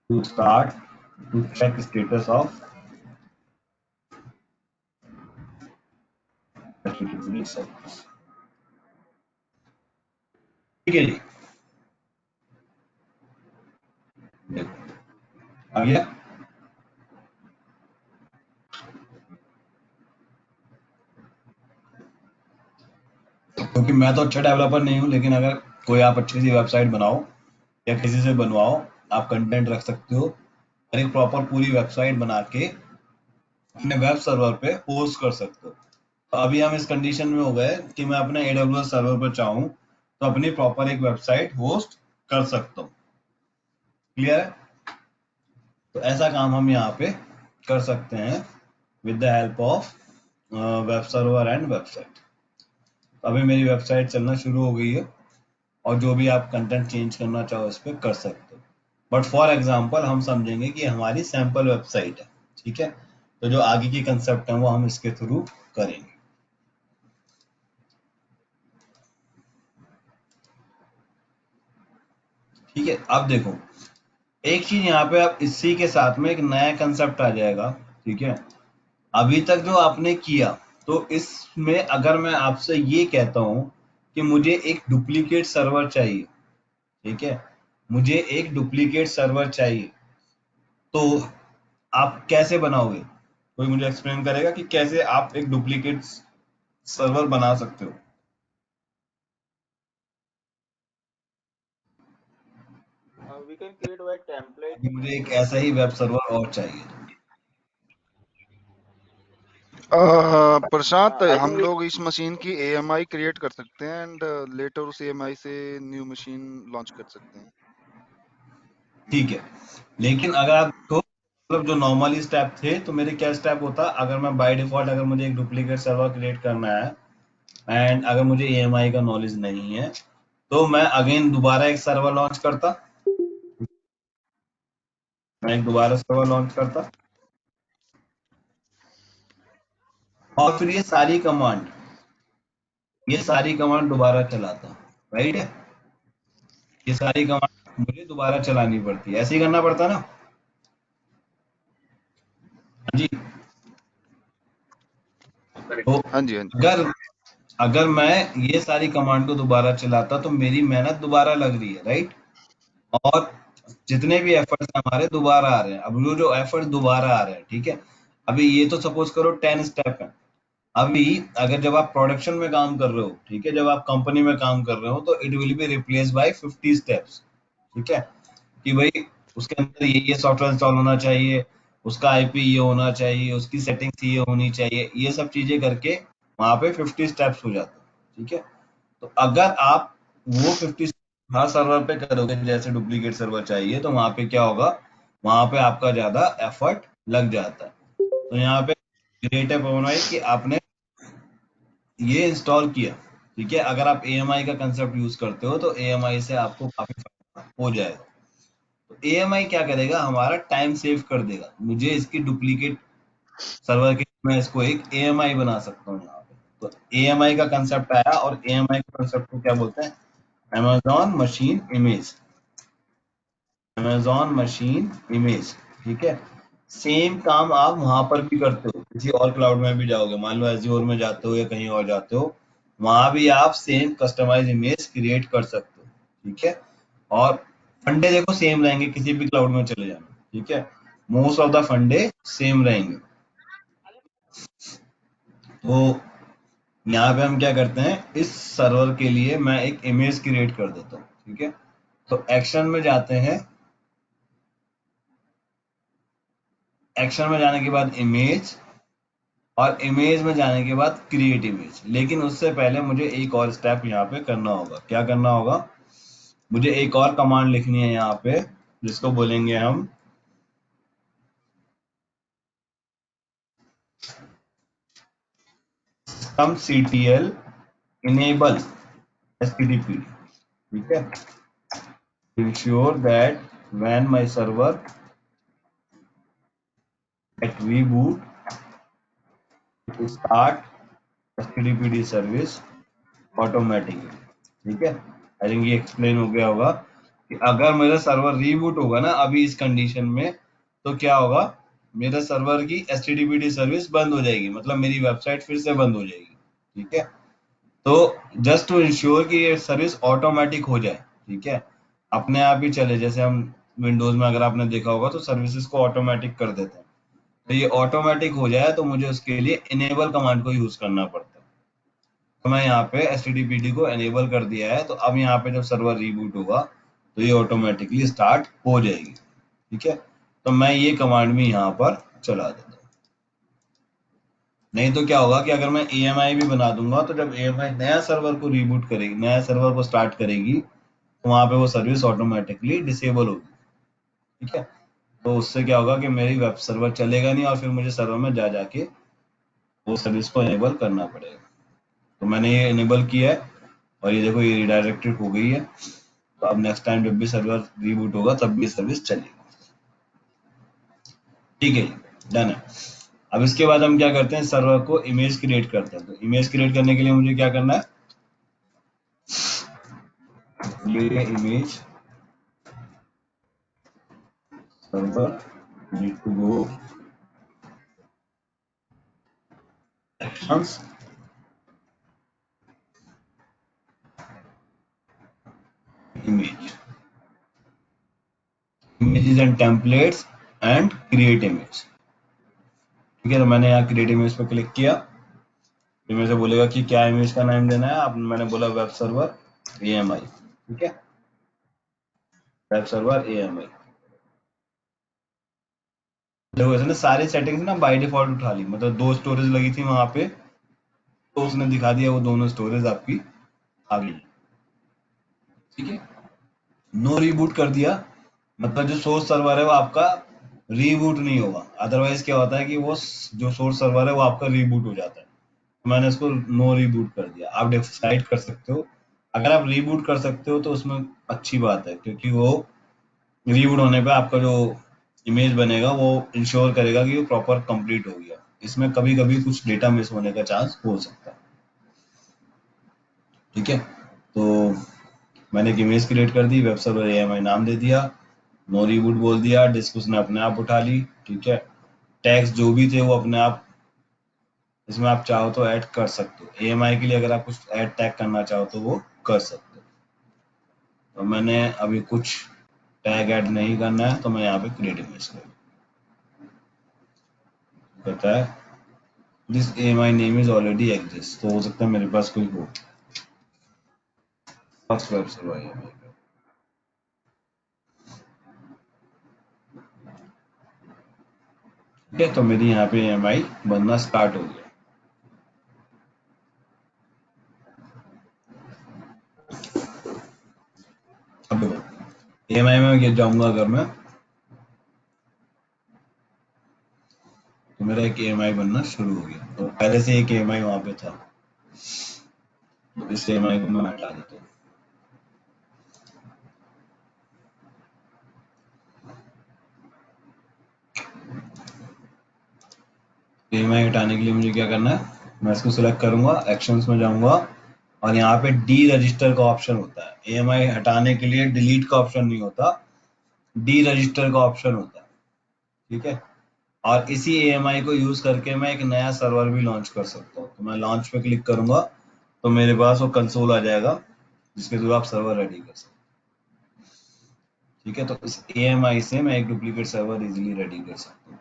to start to check status of HTTP service, ठीक है जी। देखो आ गया। क्योंकि मैं तो अच्छा डेवलपर नहीं हूँ, लेकिन अगर कोई आप अच्छी सी वेबसाइट बनाओ या किसी से बनवाओ, आप कंटेंट रख सकते हो और एक प्रॉपर पूरी वेबसाइट बना के अपने वेब सर्वर पे होस्ट कर सकते हो। तो अभी हम इस कंडीशन में हो गए कि मैं अपने AWS सर्वर पर चाहूँ तो अपनी प्रॉपर एक वेबसाइट होस्ट कर सकता हूँ। क्लियर है? तो ऐसा काम हम यहाँ पे कर सकते हैं with the help of web server and website. अभी मेरी वेबसाइट चलना शुरू हो गई है और जो भी आप कंटेंट चेंज करना चाहो इस पर कर सकते हो। बट फॉर एग्जांपल हम समझेंगे कि हमारी सैंपल वेबसाइट है, ठीक है। तो जो आगे की कंसेप्ट है वो हम इसके थ्रू करेंगे, ठीक है। अब देखो एक चीज यहाँ पे, अब इसी के साथ में एक नया कंसेप्ट आ जाएगा, ठीक है। अभी तक जो आपने किया, तो इसमें अगर मैं आपसे ये कहता हूँ कि मुझे एक डुप्लीकेट सर्वर चाहिए, ठीक है, मुझे एक डुप्लीकेट सर्वर चाहिए, तो आप कैसे बनाओगे? कोई मुझे एक्सप्लेन करेगा कि कैसे आप एक डुप्लीकेट सर्वर बना सकते हो? We can create a template. कि मुझे एक ऐसा ही वेब सर्वर और चाहिए, प्रशांत, I हम think लोग इस मशीन की AMI क्रिएट कर सकते हैं एंड लेटर उस AMI से न्यू मशीन लॉन्च कर सकते हैं। ठीक है। लेकिन अगर आप तो मतलब जो नॉर्मली स्टेप थे, तो मेरे क्या स्टेप होता, अगर मैं बाय डिफॉल्ट अगर मुझे एक डुप्लीकेट सर्वर क्रिएट करना है एंड अगर मुझे AMI का नॉलेज नहीं है, तो मैं अगेन दोबारा एक सर्वर लॉन्च करता, मैं एक दोबारा सर्वर लॉन्च करता और फिर ये सारी कमांड दोबारा चलाता, राइट है। ये सारी कमांड मुझे दोबारा चलानी पड़ती है, ऐसे ही करना पड़ता ना। हाँ जी। तो हाँ जी, हाँ जी। अगर अगर मैं ये सारी कमांड को दोबारा चलाता तो मेरी मेहनत दोबारा लग रही है, राइट। और जितने भी एफर्ट्स हमारे दोबारा आ रहे हैं, अब जो एफर्ट दोबारा आ रहे हैं, ठीक है। अभी ये तो सपोज करो 10 स्टेप है। अभी अगर जब आप प्रोडक्शन में काम कर रहे हो, ठीक है, जब आप कंपनी में काम कर रहे हो, तो it will be replace by 50 steps, ठीक है। कि भाई उसके अंदर ये सॉफ्टवेयर इंस्टॉल होना चाहिए, उसका IP ये होना चाहिए, उसकी सेटिंग्स ये होनी चाहिए, ये सब चीजें करके वहां पे 50 स्टेप्स हो जाते हैं, ठीक है। तो अगर आप वो 50 हर सर्वर पे करोगे, जैसे डुप्लीकेट सर्वर चाहिए, तो वहां पे क्या होगा, वहां पे आपका ज्यादा एफर्ट लग जाता है। तो यहाँ पे ग्रेट है पवन भाई कि आपने ये इंस्टॉल किया, ठीक है। अगर आप AMI का कंसेप्ट यूज करते हो तो AMI से आपको काफी फायदा हो जाएगा। तो AMI क्या करेगा, हमारा टाइम सेव कर देगा। मुझे इसकी डुप्लीकेट सर्वर के मैं इसको एक AMI बना सकता हूँ यहाँ पे। तो AMI का कंसेप्ट आया, और AMI के कंसेप्ट को क्या बोलते हैं, Amazon machine image, Amazon machine image, ठीक है। सेम काम आप वहां पर भी करते हो, किसी और क्लाउड में भी जाओगे, मान लो एज्योर में जाते हो या कहीं और जाते हो, वहां भी आप सेम कस्टमाइज इमेज क्रिएट कर सकते हो, ठीक है। और फंडे देखो सेम रहेंगे, किसी भी क्लाउड में चले जाना, ठीक है, मोस्ट ऑफ द फंडे सेम रहेंगे। तो यहाँ पे हम क्या करते हैं, इस सर्वर के लिए मैं एक इमेज क्रिएट कर देता हूँ, ठीक है। तो एक्शन में जाते हैं, एक्शन में जाने के बाद इमेज, और इमेज में जाने के बाद क्रिएट इमेज। लेकिन उससे पहले मुझे एक और स्टेप यहाँ पे करना होगा। क्या करना होगा, मुझे एक और कमांड लिखनी है यहाँ पे, जिसको बोलेंगे हम systemctl enable httpd, ठीक है, to ensure that when my server at reboot it start httpd service automatically, ठीक है। आई थिंक ये एक्सप्लेन हो गया होगा कि अगर मेरा सर्वर रीबूट होगा ना अभी इस कंडीशन में, तो क्या होगा, मेरे सर्वर की httpd सर्विस बंद हो जाएगी, मतलब मेरी वेबसाइट फिर से बंद हो जाएगी, ठीक है। तो जस्ट टू इंश्योर कि ये सर्विस ऑटोमेटिक हो जाए, ठीक है, अपने आप ही चले, जैसे हम विंडोज में अगर आपने देखा होगा तो सर्विसेज को ऑटोमेटिक कर देते हैं, तो ये ऑटोमेटिक हो जाए तो मुझे उसके लिए इनेबल कमांड को यूज करना पड़ता है। तो मैं यहाँ पे httpd को एनेबल कर दिया है, तो अब यहाँ पे जब सर्वर रीबूट होगा तो ये ऑटोमेटिकली स्टार्ट हो जाएगी, ठीक है। तो मैं ये कमांड भी यहाँ पर चला देता हूँ। नहीं तो क्या होगा कि अगर मैं EMI भी बना दूंगा तो जब EMI नया सर्वर को रीबूट करेगी, नया सर्वर को स्टार्ट करेगी, तो वहां पे वो सर्विस ऑटोमेटिकली डिसेबल होगी, ठीक है। तो उससे क्या होगा कि मेरी वेब सर्वर चलेगा नहीं और फिर मुझे सर्वर में जा जाके वो सर्विस को एनेबल करना पड़ेगा। तो मैंने ये एनेबल किया है और ये देखो ये रिडायरेक्टेड हो गई है। तो अब नेक्स्ट टाइम जब भी सर्वर रीबूट होगा तब भी सर्विस चलेगी, ठीक है, डन है। अब इसके बाद हम क्या करते हैं, सर्वर को इमेज क्रिएट करते हैं। तो इमेज क्रिएट करने के लिए मुझे क्या करना है, ये image server need to go actions image images and templates and create image, ठीक है। तो मैंने यहाँ क्रिएट इमेज पे क्लिक किया, फिर मेरे से बोलेगा कि क्या इमेज का नाम देना है। अब मैंने बोला वेब सर्वर AMI, ठीक है, वेब सर्वर AMI। देखो इसने सारी सेटिंग्स ना बाय डिफॉल्ट उठा ली, मतलब 2 स्टोरेज लगी थी वहां पे, तो उसने दिखा दिया वो दोनों स्टोरेज आपकी आ गई, ठीक है। नो रीबूट कर दिया, मतलब जो सोर्स सर्वर है वो आपका रीबूट नहीं होगा। अदरवाइज क्या होता है कि वो जो सोर्स सर्वर है वो आपका रीबूट हो जाता है। तो मैंने इसको नो रीबूट कर दिया। आप डिसाइड कर सकते हो, अगर आप रीबूट कर सकते हो तो उसमें अच्छी बात है, क्योंकि वो रीबूट होने पे आपका जो इमेज बनेगा वो इंश्योर करेगा कि वो प्रॉपर कंप्लीट हो गया। इसमें कभी कभी कुछ डेटा मिस होने का चांस हो सकता है, ठीक है। तो मैंने एक इमेज क्रिएट कर दी, वेब सर्वर AMI नाम दे दिया, नो रीबूट बोल दिया, डिस्क उसने अपने आप उठा ली, ठीक है। टैग्स जो भी थे वो अपने आप इसमें आप चाहो तो ऐड कर सकते हो। AMI के लिए अगर आप कुछ ऐड टैग करना चाहो तो वो कर सकते हो। तो मैंने अभी कुछ टैग ऐड नहीं करना है, तो मैं यहाँ पे क्रिएट इमेज कर कहता है this AMI name is already exist, तो हो सकता है मेरे पास कोई हो फर्स्ट वेब सर्वर AMI का। ठीक है, तो मेरी यहाँ पे AMI बनना स्टार्ट हो गया। अब देखो AMI में ये जाऊंगा अगर मैं, तो मेरा एक AMI बनना शुरू हो गया। तो पहले से एक AMI वहां पे था, तो इस AMI को मैं हटा देता हूँ। AMI हटाने के लिए मुझे क्या करना है, मैं इसको सिलेक्ट करूंगा, एक्शंस में जाऊंगा और यहाँ पे डी रजिस्टर का ऑप्शन होता है। AMI हटाने के लिए डिलीट का ऑप्शन नहीं होता, डी रजिस्टर का ऑप्शन होता है, ठीक है। और इसी AMI को यूज करके मैं एक नया सर्वर भी लॉन्च कर सकता हूँ। तो मैं लॉन्च पे क्लिक करूंगा, तो मेरे पास वो कंसोल आ जाएगा जिसके थ्रू आप सर्वर रेडी कर सकते हैं। ठीक है, तो इस AMI से मैं एक डुप्लीकेट सर्वर इजीली रेडी कर सकता हूँ।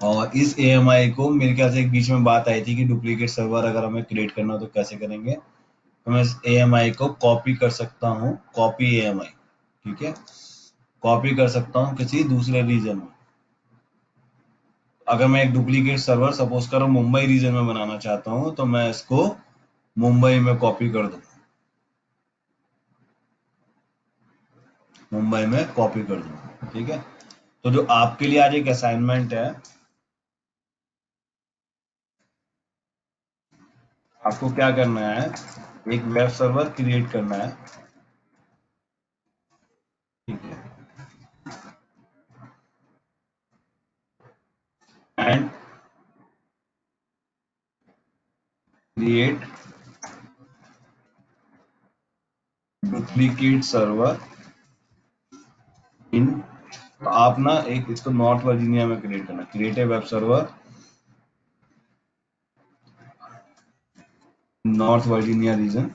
और इस AMI को मेरे ख्याल से एक बीच में बात आई थी कि डुप्लीकेट सर्वर अगर हमें क्रिएट करना हो तो कैसे करेंगे। तो मैं इस AMI को कॉपी कर सकता हूँ, कॉपी AMI, ठीक है, कॉपी कर सकता हूँ किसी दूसरे रीजन में। अगर मैं एक डुप्लीकेट सर्वर सपोज करो मुंबई रीजन में बनाना चाहता हूँ तो मैं इसको मुंबई में कॉपी कर दूंगा, मुंबई में कॉपी कर दूंगा। ठीक है, तो जो आपके लिए आज एक असाइनमेंट है, आपको क्या करना है, एक वेब सर्वर क्रिएट करना है। ठीक है, and create duplicate server in, तो आप ना एक इसको नॉर्थ वर्जीनिया में क्रिएट करना, create a web server North Virginia region,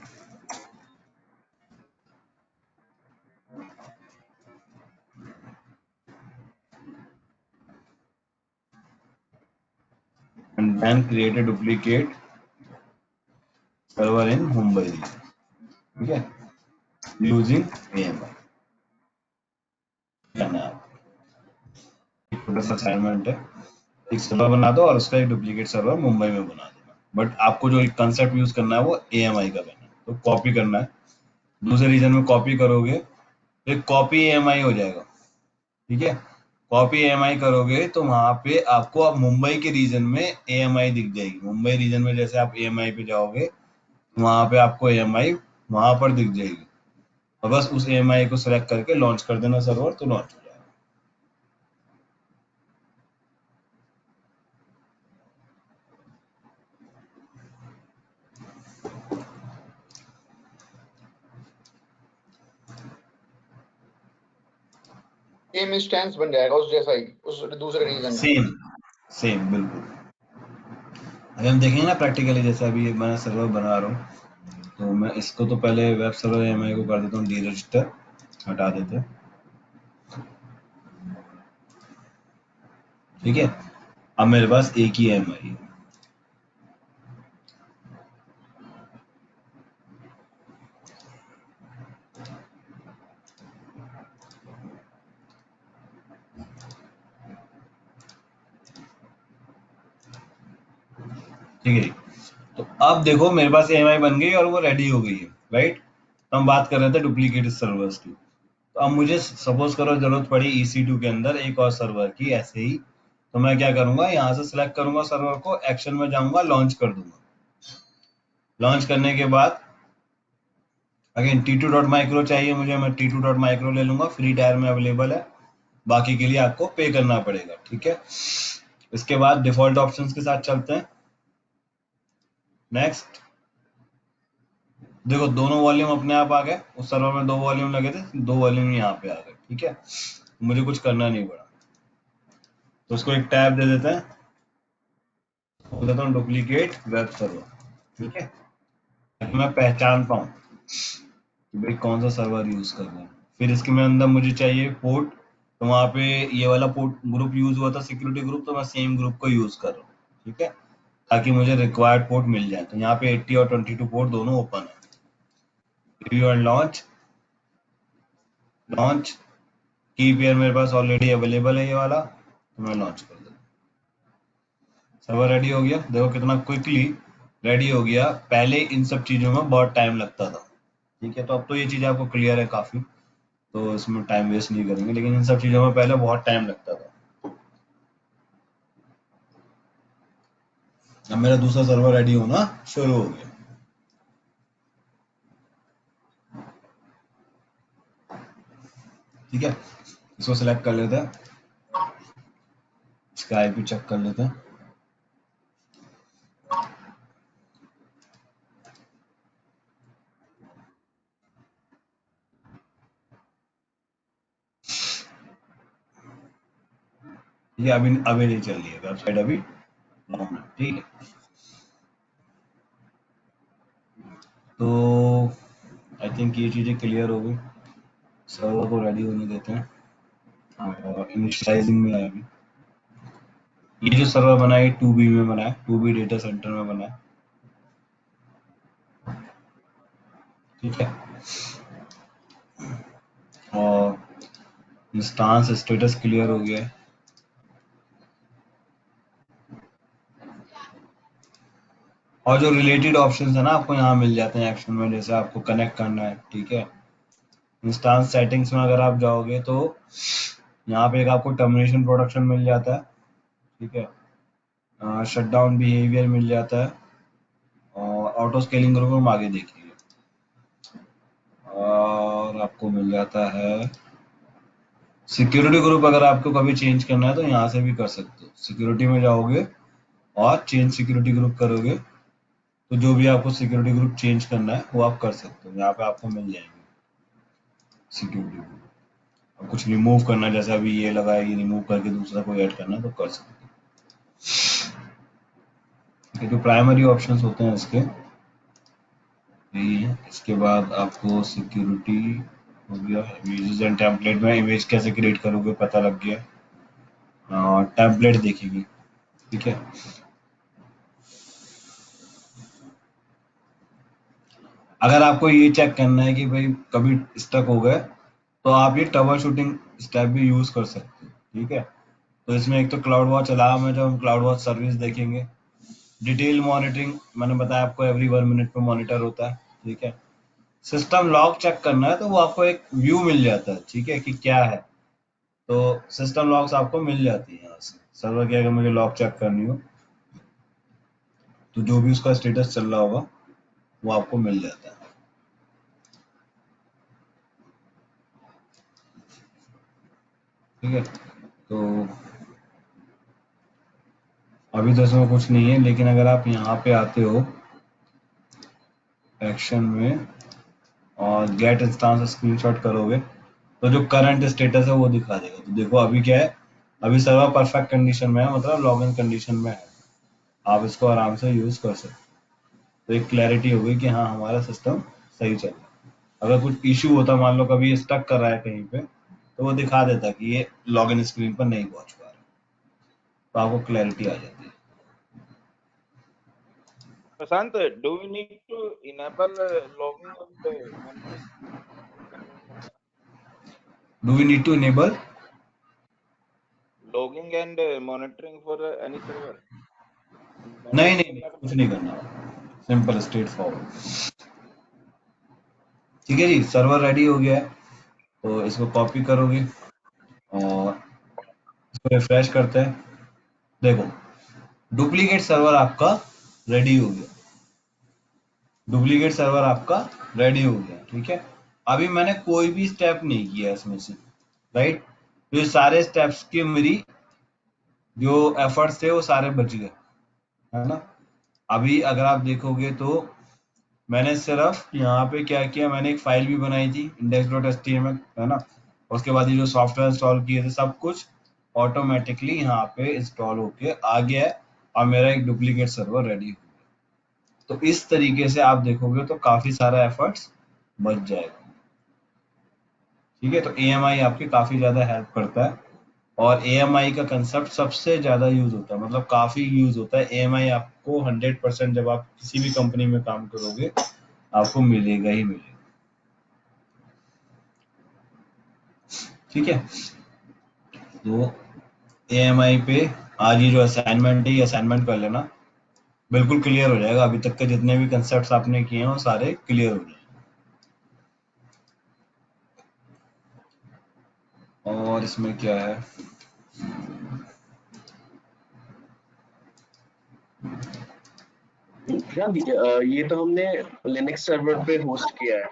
and then create a duplicate server in Mumbai region. ठीक है, यूजिंग AMI करना है आपको। एक छोटा सा असाइनमेंट है, एक सर्वर बना दो और उसका एक डुप्लीकेट सर्वर मुंबई में बना देना। बट आपको जो एक कंसेप्ट यूज करना है वो AMI का करना है, तो कॉपी करना है, दूसरे रीजन में कॉपी करोगे तो एक कॉपी AMI हो जाएगा। ठीक है, कॉपी AMI करोगे तो वहां पे आपको अब मुंबई के रीजन में AMI दिख जाएगी। मुंबई रीजन में जैसे आप AMI पे जाओगे वहां पे आपको AMI वहां पर दिख जाएगी, और बस उस AMI को सिलेक्ट करके लॉन्च कर देना सर्वर, तो लॉन्च हो जाएगा। सेम इंस्टेंस बन जाएगा उस जैसा ही, उस दूसरे रीजन में। सेम सेम बिल्कुल। अभी हम देखेंगे ना प्रैक्टिकली, जैसे अभी मैं सर्वर बना रहा हूँ, तो मैं इसको तो पहले वेब सर्वर AMI को कर देता हूँ डीरजिस्टर, हटा देते हैं। ठीक है, अब मेरे पास एक ही AMI है। ठीक है, तो अब देखो मेरे पास AMI बन गई और वो रेडी हो गई है, राइट। तो हम बात कर रहे थे डुप्लीकेट सर्वर्स की। तो अब मुझे सपोज करो जरूरत पड़ी EC2 के अंदर एक और सर्वर की ऐसे ही, तो मैं क्या करूंगा, यहाँ से सिलेक्ट करूंगा सर्वर को, एक्शन में जाऊंगा, लॉन्च कर दूंगा। लॉन्च करने के बाद अगेन T2.micro चाहिए मुझे, मैं T2.micro ले लूंगा, फ्री टायर में अवेलेबल है, बाकी के लिए आपको पे करना पड़ेगा। ठीक है, इसके बाद डिफॉल्ट ऑप्शंस के साथ चलते हैं। नेक्स्ट, देखो दोनों वॉल्यूम अपने आप आ गए, उस सर्वर में 2 वॉल्यूम लगे थे, 2 वॉल्यूम यहाँ पे आ गए। ठीक है, मुझे कुछ करना नहीं पड़ा, तो उसको एक टैब दे देते हैं, बोल देता हूँ डुप्लीकेट वेब सर्वर। ठीक है, ताकि मैं पहचान पाऊँ कि भाई कौन सा सर्वर यूज करना है। फिर इसके में अंदर मुझे चाहिए पोर्ट, तो वहाँ पे ये वाला पोर्ट ग्रुप यूज हुआ था सिक्योरिटी ग्रुप, तो मैं सेम ग्रुप को यूज कर रहा हूँ। ठीक है, ताकि मुझे रिक्वायर्ड पोर्ट मिल जाए। तो यहाँ पे 80 और 22 पोर्ट दोनों ओपन है। रिव्यू एंड लॉन्च, लॉन्च की पेयर मेरे पास ऑलरेडी अवेलेबल है ये वाला, तो मैं लॉन्च कर दूँ। सर्वर रेडी हो गया, देखो कितना क्विकली रेडी हो गया। पहले इन सब चीजों में बहुत टाइम लगता था। ठीक है, तो अब तो ये चीज आपको क्लियर है काफी, तो इसमें टाइम वेस्ट नहीं करेंगे, लेकिन इन सब चीजों में पहले बहुत टाइम लगता था। अब मेरा दूसरा सर्वर रेडी होना शुरू हो गया। ठीक है, इसको सिलेक्ट कर लेते हैं, इसका IP चेक कर लेते हैं। ये अभी नहीं चल रही है वेबसाइट, अभी डाउन है। ठीक है, तो आई थिंक ये चीज़ें क्लियर हो गई। सर्वर को रेडी होने देते हैं और इनिशियलाइजिंग में है अभी। ये जो सर्वर बना है 2B में बना है, 2B डेटा सेंटर में बना है, ठीक है। और इंस्टांस स्टेटस क्लियर हो गया है। और जो रिलेटेड ऑप्शंस है ना आपको यहाँ मिल जाते हैं एक्शन में, जैसे आपको कनेक्ट करना है, ठीक है। इंस्टांस सेटिंग्स में अगर आप जाओगे तो यहाँ पे एक आपको टर्मिनेशन प्रोटेक्शन मिल जाता है, ठीक है। शटडाउन बिहेवियर मिल जाता है और ऑटो स्केलिंग ग्रुप हम आगे देखेंगे। और आपको मिल जाता है सिक्योरिटी ग्रुप, अगर आपको कभी चेंज करना है तो यहाँ से भी कर सकते हो। सिक्योरिटी में जाओगे और चेंज सिक्योरिटी ग्रुप करोगे तो जो भी आपको सिक्योरिटी ग्रुप चेंज करना है वो आप कर सकते हो, यहाँ पे आपको मिल जाएंगे सिक्योरिटी ग्रुप। और कुछ रिमूव करना है, जैसे अभी ये लगा है, ये रिमूव करके दूसरा कोई ऐड करना है तो कर सकते हो। ये जो प्राइमरी ऑप्शंस होते हैं इसके यही है। इसके बाद आपको सिक्योरिटी हो गया, इमेजेस एंड टेम्पलेट में इमेज कैसे क्रिएट करोगे पता लग गया। और टेम्पलेट देखेंगे, ठीक है। अगर आपको ये चेक करना है कि भाई कभी स्टक हो गए तो आप ये ट्रबल शूटिंग स्टेप भी यूज कर सकते हो, ठीक है। तो इसमें एक तो क्लाउड वॉच अलार्म है, जब हम क्लाउड वॉच सर्विस देखेंगे। डिटेल मॉनिटरिंग मैंने बताया आपको, एवरी 1 मिनट पे मॉनिटर होता है, ठीक है। सिस्टम लॉग चेक करना है तो वो आपको एक व्यू मिल जाता है, ठीक है, कि क्या है। तो सिस्टम लॉग्स आपको मिल जाती है यहाँ से। सर्वर की अगर मुझे लॉग चेक करनी हो तो जो भी उसका स्टेटस चल रहा होगा वो आपको मिल जाता है, ठीक है। तो अभी तो इसमें कुछ नहीं है, लेकिन अगर आप यहाँ पे आते हो एक्शन में और गेट इंस्टांस स्क्रीनशॉट करोगे तो जो करंट स्टेटस है वो दिखा देगा। तो देखो अभी क्या है, अभी सर्वर परफेक्ट कंडीशन में है, मतलब लॉगिन कंडीशन में है। आप इसको आराम से यूज कर सकते हो। तो एक क्लैरिटी हो गई कि हाँ हमारा सिस्टम सही चल रहा है। अगर कुछ इश्यू होता, मान लो कभी स्टक कर रहा है कहीं पे, तो वो दिखा देता कि ये लॉगिन स्क्रीन पर नहीं पहुंच पा रहा, तो आपको क्लैरिटी आ जाती है। Prashant, do we need to enable logging and monitoring? Do we need to enable? Logging and monitoring for any server. नहीं Mandatory नहीं नहीं, करना कुछ पड़ता नहीं करना, सिंपल स्ट्रेट फॉरवर्ड। ठीक है जी, सर्वर रेडी हो गया है। तो इसको कॉपी करोगे और इसको रिफ्रेश करते हैं। देखो डुप्लीकेट सर्वर आपका रेडी हो गया, डुप्लीकेट सर्वर आपका रेडी हो गया, ठीक है। अभी मैंने कोई भी स्टेप नहीं किया इसमें से, राइट। तो ये सारे स्टेप्स के मेरी जो एफर्ट्स थे वो सारे बच गए, है ना। अभी अगर आप देखोगे तो मैंने सिर्फ यहाँ पे क्या किया, मैंने एक फाइल भी बनाई थी index.html, है ना। उसके बाद ये जो सॉफ्टवेयर इंस्टॉल किए थे सब कुछ ऑटोमेटिकली यहाँ पे इंस्टॉल होके आ गया है और मेरा एक डुप्लीकेट सर्वर रेडी हो गया। तो इस तरीके से आप देखोगे तो काफी सारा एफर्ट्स बच जाएगा, ठीक है। तो AMI आपकी काफी ज्यादा हेल्प करता है और AMI का कंसेप्ट सबसे ज्यादा यूज होता है, मतलब काफी यूज होता है। AMI आपको 100% जब आप किसी भी कंपनी में काम करोगे आपको मिलेगा ही मिलेगा, ठीक है। तो AMI पे आज ये जो असाइनमेंट है ये असाइनमेंट कर लेना, बिल्कुल क्लियर हो जाएगा। अभी तक के जितने भी कंसेप्ट्स आपने किए हैं वो सारे क्लियर हो जाएंगे। और इसमें क्या है, प्रशांत, ये तो हमने लिनक्स सर्वर पे होस्ट किया है।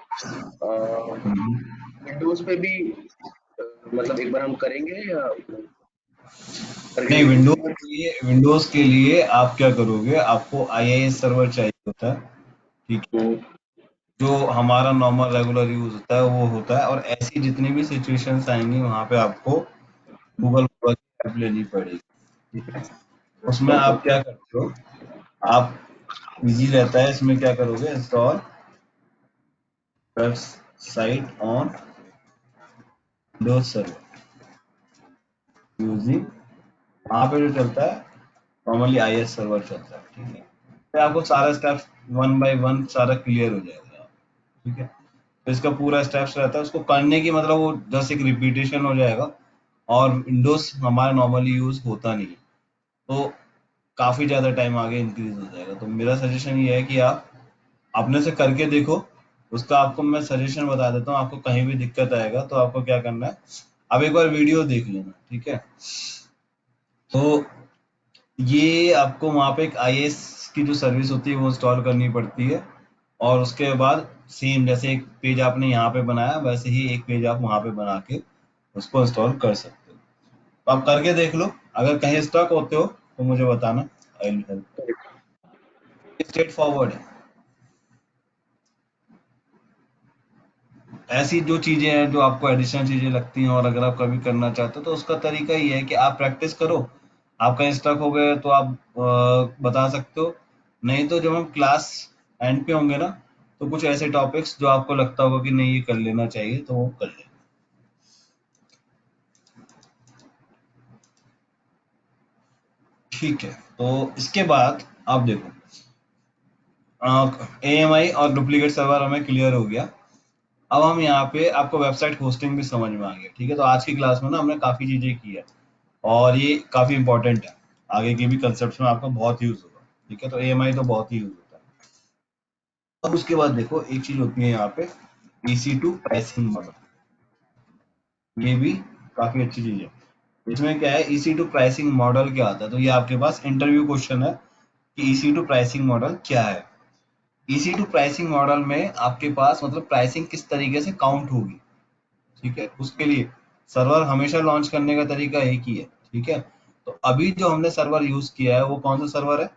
विंडोज पे भी मतलब एक बार हम करेंगे या करके नहीं, देखेंगे? विंडोज के लिए आप क्या करोगे, आपको IIS सर्वर चाहिए होता है, ठीक है। हम्म, जो हमारा नॉर्मल रेगुलर यूज होता है वो होता है, और ऐसी जितनी भी सिचुएशंस आएंगी वहां पे आपको गूगल की हेल्प लेनी पड़ेगी, ठीक है। उसमें ओके। आप क्या करते हो, आप इजी रहता है, इसमें क्या करोगे install website on Windows server using, वहाँ पे जो चलता है नॉर्मली IS सर्वर चलता है, ठीक है। तो आपको सारा स्टेप्स 1 by 1 सारा क्लियर हो जाएगा, ठीक है। तो इसका पूरा स्टेप्स रहता है, उसको करने की मतलब वो जस्ट एक रिपीटेशन हो जाएगा, और विंडोज हमारा नॉर्मली यूज होता नहीं है, तो काफी ज्यादा टाइम आगे इंक्रीज हो जाएगा। तो मेरा सजेशन ये है कि आप अपने से करके देखो, उसका आपको मैं सजेशन बता देता हूँ। आपको कहीं भी दिक्कत आएगा तो आपको क्या करना है, आप एक बार वीडियो देख लेना, ठीक है। तो ये आपको वहाँ पे एक IIS की जो सर्विस होती है वो इंस्टॉल करनी पड़ती है, और उसके बाद सेम जैसे एक पेज आपने यहाँ पे बनाया वैसे ही एक पेज आप वहाँ पे बना के उसको इंस्टॉल कर सकते हो। तो आप करके देख लो, अगर कहीं स्टक होते हो तो मुझे बताना, I will help. Straight forward है। ऐसी जो चीजें हैं जो आपको एडिशनल चीजें लगती हैं, और अगर आप कभी करना चाहते हो तो उसका तरीका ये है कि आप प्रैक्टिस करो। आप कहीं स्टक हो गए तो आप बता सकते हो, नहीं तो जब हम क्लास एंड पे होंगे ना, तो कुछ ऐसे टॉपिक्स जो आपको लगता होगा कि नहीं ये कर लेना चाहिए तो वो कर लेना। ठीक है, तो इसके बाद आप देखो, AMI और डुप्लीकेट सर्वर हमें क्लियर हो गया। अब हम यहाँ पे आपको वेबसाइट होस्टिंग भी समझ में आ गया, ठीक है। तो आज की क्लास में ना हमने काफी चीजें की है, और ये काफी इंपॉर्टेंट है, आगे की भी कंसेप्ट में आपका बहुत यूज होगा, ठीक है। तो AMI तो बहुत ही यूज होता है। अब उसके बाद देखो एक चीज होती है यहाँ पे EC2 प्राइसिंग मॉडल, ये भी काफी अच्छी चीज है। इसमें क्या है, EC2 प्राइसिंग मॉडल क्या आता है, तो ये आपके पास इंटरव्यू क्वेश्चन है कि EC2 प्राइसिंग मॉडल क्या है। EC2 प्राइसिंग मॉडल में आपके पास मतलब प्राइसिंग किस तरीके से काउंट होगी, ठीक है। उसके लिए सर्वर हमेशा लॉन्च करने का तरीका एक ही है, ठीक है। तो अभी जो हमने सर्वर यूज किया है वो कौन सा सर्वर है,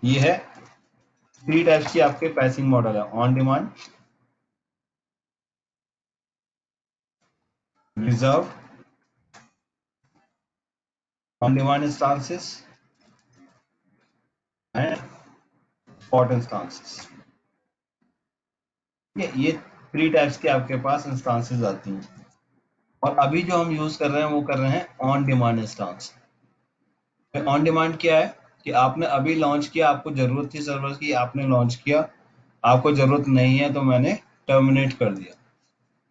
ये है 3 टाइप्स की आपके प्राइसिंग मॉडल है, on demand, reserve, on demand instances and spot instances. ये 3 टाइप्स के आपके पास इंस्टांसेस आती हैं, और अभी जो हम यूज कर रहे हैं वो कर रहे हैं on demand instance. On demand क्या है कि आपने अभी लॉन्च किया, आपको जरूरत थी सर्वर की, आपने लॉन्च किया, आपको जरूरत नहीं है तो मैंने टर्मिनेट कर दिया।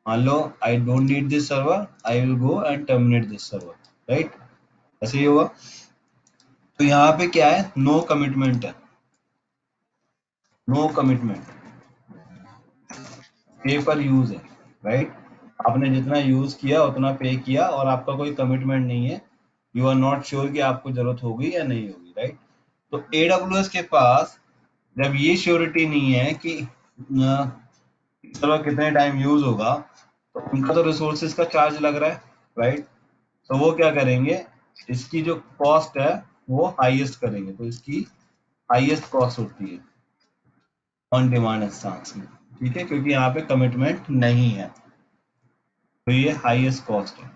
मान लो I don't need this server, I will go and terminate this server, right, ऐसे ही होगा। तो यहाँ पे क्या है, नो कमिटमेंट है, no commitment, pay per use है, राइट। आपने जितना यूज किया उतना पे किया, और आपका कोई कमिटमेंट नहीं है, यू आर नॉट श्योर कि आपको जरूरत होगी या नहीं होगी, राइट। तो AWS के पास जब ये श्योरिटी नहीं है कि सर्वर कितने टाइम यूज होगा, तो उनका तो रिसोर्सेज का चार्ज लग रहा है, राइट। तो वो क्या करेंगे, इसकी जो कॉस्ट है वो हाईएस्ट करेंगे, तो इसकी हाईएस्ट कॉस्ट होती है ऑन डिमांड इंस्टांस में, ठीक है, क्योंकि यहाँ पे कमिटमेंट नहीं है, तो ये हाईएस्ट कॉस्ट है।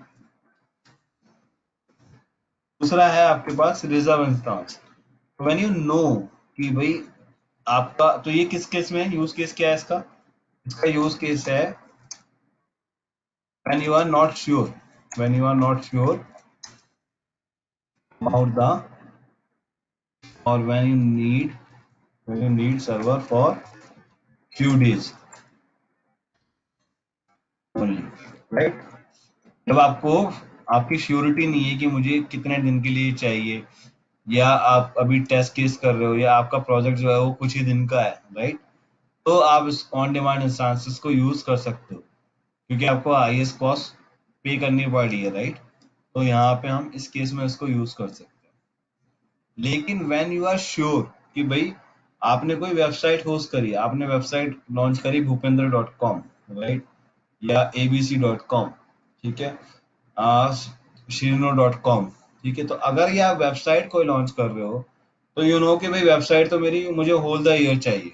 दूसरा है आपके पास reserve instance. When you know कि भाई आपका, तो ये किस केस में यूज केस क्या है इसका, इसका यूज केस है when you are not sure, when you are not sure about the, or when you need server for few days only, right। जब आपको आपकी श्योरिटी नहीं है कि मुझे कितने दिन के लिए चाहिए, या आप अभी टेस्ट केस कर रहे हो, या आपका प्रोजेक्ट जो है वो कुछ ही दिन का है, राइट, तो आप इस ऑन डिमांड इंस्टांसेस को यूज कर सकते हो, क्योंकि आपको हाईएस्ट कॉस्ट पे करनी पड़ रही है, राइट। तो यहाँ पे हम इस केस में इसको यूज कर सकते हैं। लेकिन व्हेन यू आर श्योर कि भाई आपने कोई वेबसाइट होस्ट करी, आपने वेबसाइट लॉन्च करी bhupendra.com, राइट, या abc.com, ठीक है, shirno.com, ठीक है। तो अगर ये आप वेबसाइट कोई लॉन्च कर रहे हो, तो यू नो कि भाई वेबसाइट तो मेरी, मुझे होल द ईयर चाहिए,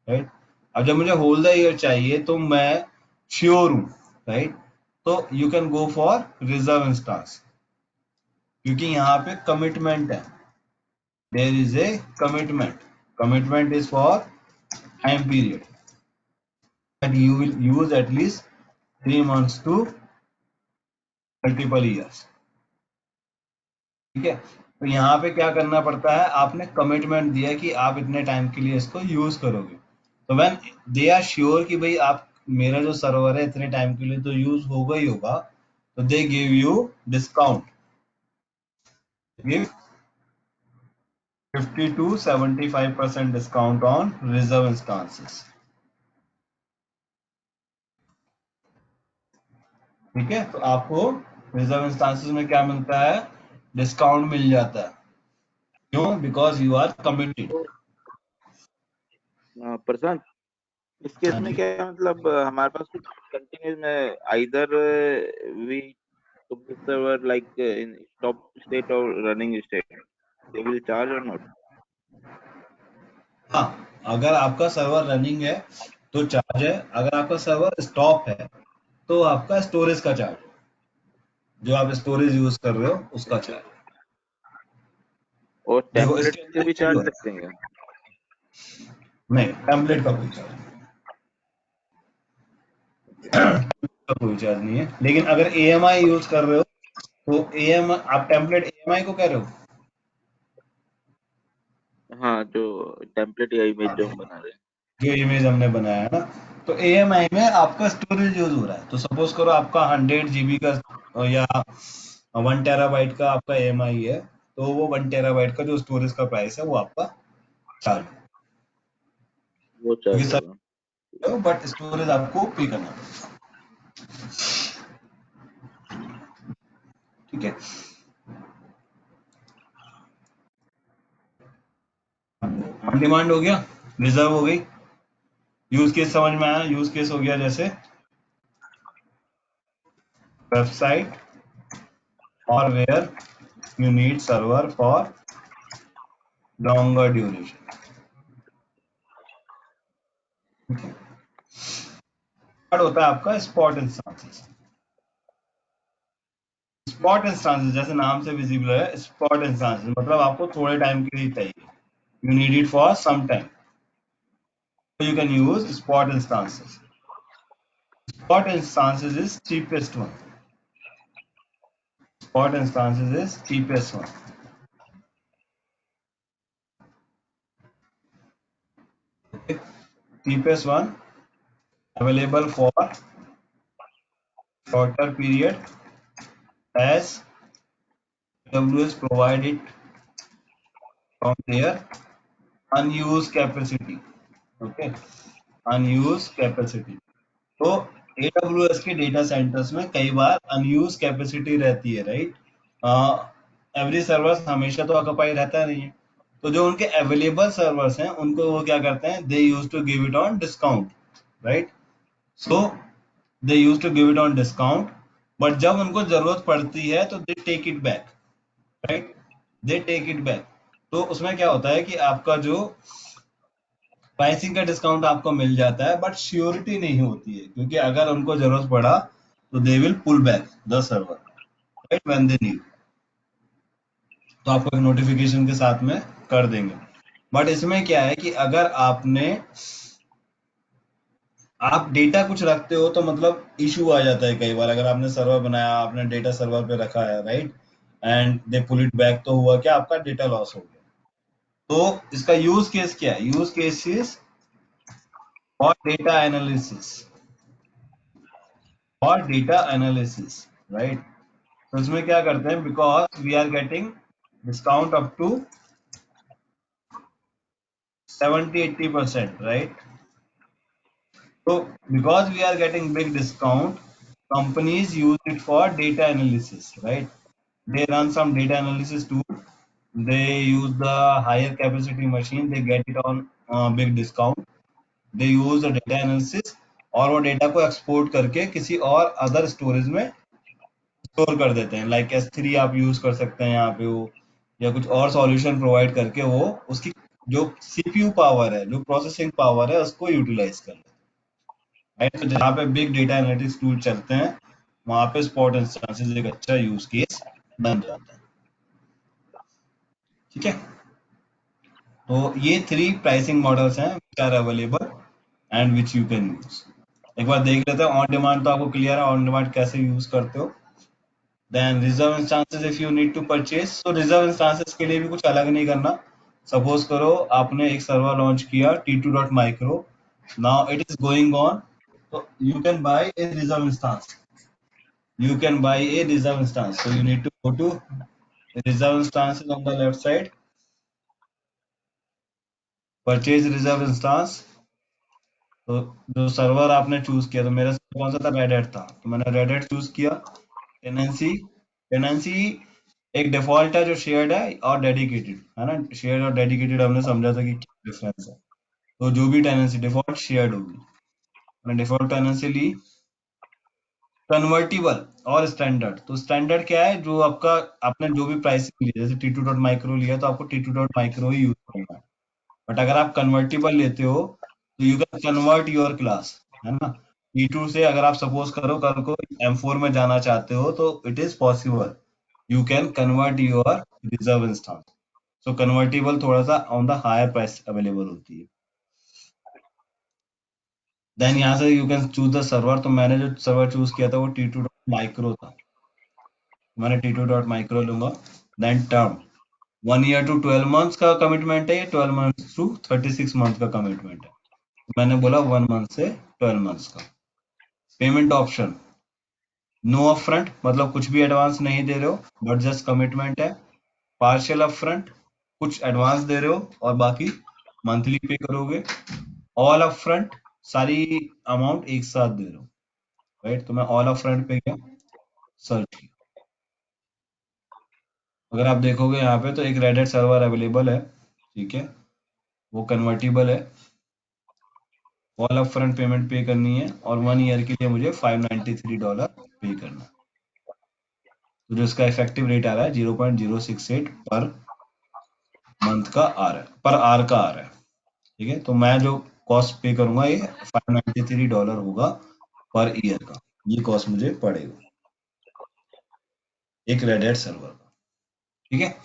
राइट। अब जब मुझे होल द ईयर चाहिए तो मैं श्योर हूँ, राइट, तो you can go for reserve instance, क्योंकि यहाँ पे कमिटमेंट है, there is a commitment is for time period that you will use at least 3 months to multiple years. ठीक है, तो यहाँ पे क्या करना पड़ता है, आपने कमिटमेंट दिया कि आप इतने टाइम के लिए इसको यूज करोगे, तो व्हेन दे आर श्योर कि भाई आप मेरा जो सर्वर है इतने टाइम के लिए तो यूज होगा ही होगा, तो they give you discount, give 50 to 75% discount on reserve instances. ठीक है, तो आपको रिजर्व इंस्टांसेस में क्या मिलता है, डिस्काउंट मिल जाता है. क्यों? Because you are committed. Prashant, इस केस में क्या है, मतलब हमारे पास कुछ कंटिन्यूस में either we took the server like in stop state or running state, they will charge or not? हाँ, अगर आपका सर्वर रनिंग है तो चार्ज है, अगर आपका सर्वर स्टॉप है तो आपका स्टोरेज का चार्ज, जो आप स्टोरेज यूज कर रहे हो उसका चार्ज. और देखो टेम्पलेट इसके से भी अंदर चार्ज है, सकते हैं? नहीं टेम्पलेट का कोई चार्ज का कोई चार्ज नहीं है. लेकिन अगर AMI यूज कर रहे हो तो आप टेम्पलेट AMI को कह रहे हो? हाँ, जो टेम्पलेट या इमेज जो हम बना रहे हैं, जो इमेज हमने बनाया है ना, तो AMI में आपका स्टोरेज यूज हो रहा है. तो सपोज करो आपका 100 GB का या 1 टेराबाइट का आपका AMI है, तो वो 1 टेराबाइट का जो स्टोरेज का प्राइस है वो आपका चार्ज है, वो क्योंकि चार्ज होगा. सब बट स्टोरेज आपको पे करना है. ठीक है, ऑन डिमांड हो गया, रिजर्व हो गई, यूज केस समझ में आया. यूज केस हो गया जैसे वेबसाइट और where you need server for longer duration. Third होता है आपका स्पॉट इंस्टांसेस. स्पॉट इंस्टांसेस जैसे नाम से विजिबल है, स्पॉट इंस्टांसेस मतलब आपको थोड़े टाइम के लिए चाहिए, you need it for some time, so you can use spot instances. Spot instances is cheapest one. Spot instances is cheapest one. Okay. Cheapest one available for shorter period as AWS provide it from their unused capacity. Okay, unused capacity. तो AWS के data centres में कई बार unused capacity रहती है, right. Every server हमेशा तो occupy रहता नहीं है, तो जो उनके अवेलेबल सर्वर्स हैं उनको वो क्या करते हैं, they use to give it on discount, right. So they use to give it on discount, but जब उनको जरूरत पड़ती है तो they take it back, right, they take it back. तो उसमें क्या होता है कि आपका जो प्राइसिंग का डिस्काउंट आपको मिल जाता है, बट श्योरिटी नहीं होती है, क्योंकि अगर उनको जरूरत पड़ा तो they will pull back the server, right, when they need. तो आपको एक नोटिफिकेशन के साथ में कर देंगे. बट इसमें क्या है कि अगर आप डेटा कुछ रखते हो तो मतलब इशू आ जाता है कई बार. अगर आपने सर्वर बनाया, आपने डेटा सर्वर पे रखा है, right, and they pull it back, तो हुआ क्या, आपका डेटा लॉस हो गया. तो इसका यूज केस क्या है, use case is for data analysis, और डेटा एनालिसिस, राइट. तो इसमें क्या करते हैं, because we are getting discount up to 70-80%, right. तो because we are getting big discount, companies use it for data analysis, right. They run some data analysis tool, they use the higher capacity machine, they get it on big discount, they use the data analysis और वो data को export करके किसी और other storage में store कर देते हैं. लाइक S3 आप यूज कर सकते हैं यहाँ पे, वो या कुछ और सॉल्यूशन प्रोवाइड करके वो उसकी जो CPU पावर है, जो प्रोसेसिंग पावर है, उसको यूटिलाइज कर लेते हैं, राइट. तो जहाँ पे बिग डेटा एनालिटिक्स टूल चलते हैं वहां पे स्पॉट इंस्टेंसेस एक अच्छा यूज केस बन जाता है. ठीक है, तो ये 3 प्राइसिंग मॉडल्स हैं which are available and which you can use. एक बार देख लेते हैं ऑन डिमांड, तो आपको क्लियर है ऑन डिमांड कैसे यूज करते हो। Then reserve instances if you need to purchase, तो रिजर्व इंस्टांसेस के लिए भी कुछ अलग नहीं करना। सपोज करो आपने एक सर्वर लॉन्च किया t2.micro, now it is going on, तो you can buy a reserve instance, you can buy a reserve instance. So you need to go to reserve instances on the left side, purchase reserve instance। तो जो server आपने choose किया, तो मेरा कौन सा था, रेड हैट था, तो मैंने रेड हैट चूज किया। टेनेंसी, टेनेंसी एक डिफॉल्ट है जो शेयर्ड है और डेडिकेटेड है ना। शेयर्ड और डेडिकेटेड हमने समझा था कि क्या डिफरेंस है। तो जो भी टेनेंसी डिफॉल्ट शेयर्ड होगी, मैंने डिफॉल्ट टेनेंसी ली। कन्वर्टिबल और स्टैंडर्ड, तो स्टैंडर्ड क्या है, जो आपका आपने जो भी प्राइसिंग ली, जैसे t2.micro लिया तो आपको t2.micro ही यूज करना है। बट अगर आप कन्वर्टिबल लेते हो तो you can convert your class, है ना। T2 से अगर आप सपोज करो कल को M4 में जाना चाहते हो तो it is possible, you can convert your reserve instance. So convertible थोड़ा सा on the higher price available होती है। देन यहाँ से you can choose the server, तो मैंने जो सर्वर चूज किया था वो t2.micro था, मैंने t2.micro लूंगा। Then term 1 year to 12 months का कमिटमेंट है, 12 मंथ्स टू 36 मंथ का कमिटमेंट है, मैंने बोला 1 मंथ से 12 मंथ्स का। पेमेंट ऑप्शन नो अपफ्रंट, मतलब कुछ भी एडवांस नहीं दे रहे हो, बट जस्ट कमिटमेंट है। पार्शियल अपफ्रंट, कुछ एडवांस दे रहे हो और बाकी मंथली पे करोगे। ऑल अपफ्रंट, सारी अमाउंट एक साथ दे रहे हो, राइट। तो मैं ऑल अपफ्रंट पे गया, सर्च किया। अगर आप देखोगे यहाँ पे तो एक रेडिट सर्वर अवेलेबल है, ठीक है, वो कन्वर्टिबल है। ऑल अप फ्रंट पेमेंट पे करनी है और 1 ईयर के लिए मुझे $593 पे करना है। तो जो इसका इफेक्टिव रेट आ रहा है 0.068 पर मंथ का आ रहा है, पर आर का आ रहा है, ठीक है। तो मैं जो कॉस्ट पे करूंगा ये $593 होगा पर ईयर का, ये कॉस्ट मुझे पड़ेगा एक रेड हैट सर्वर का, ठीक है।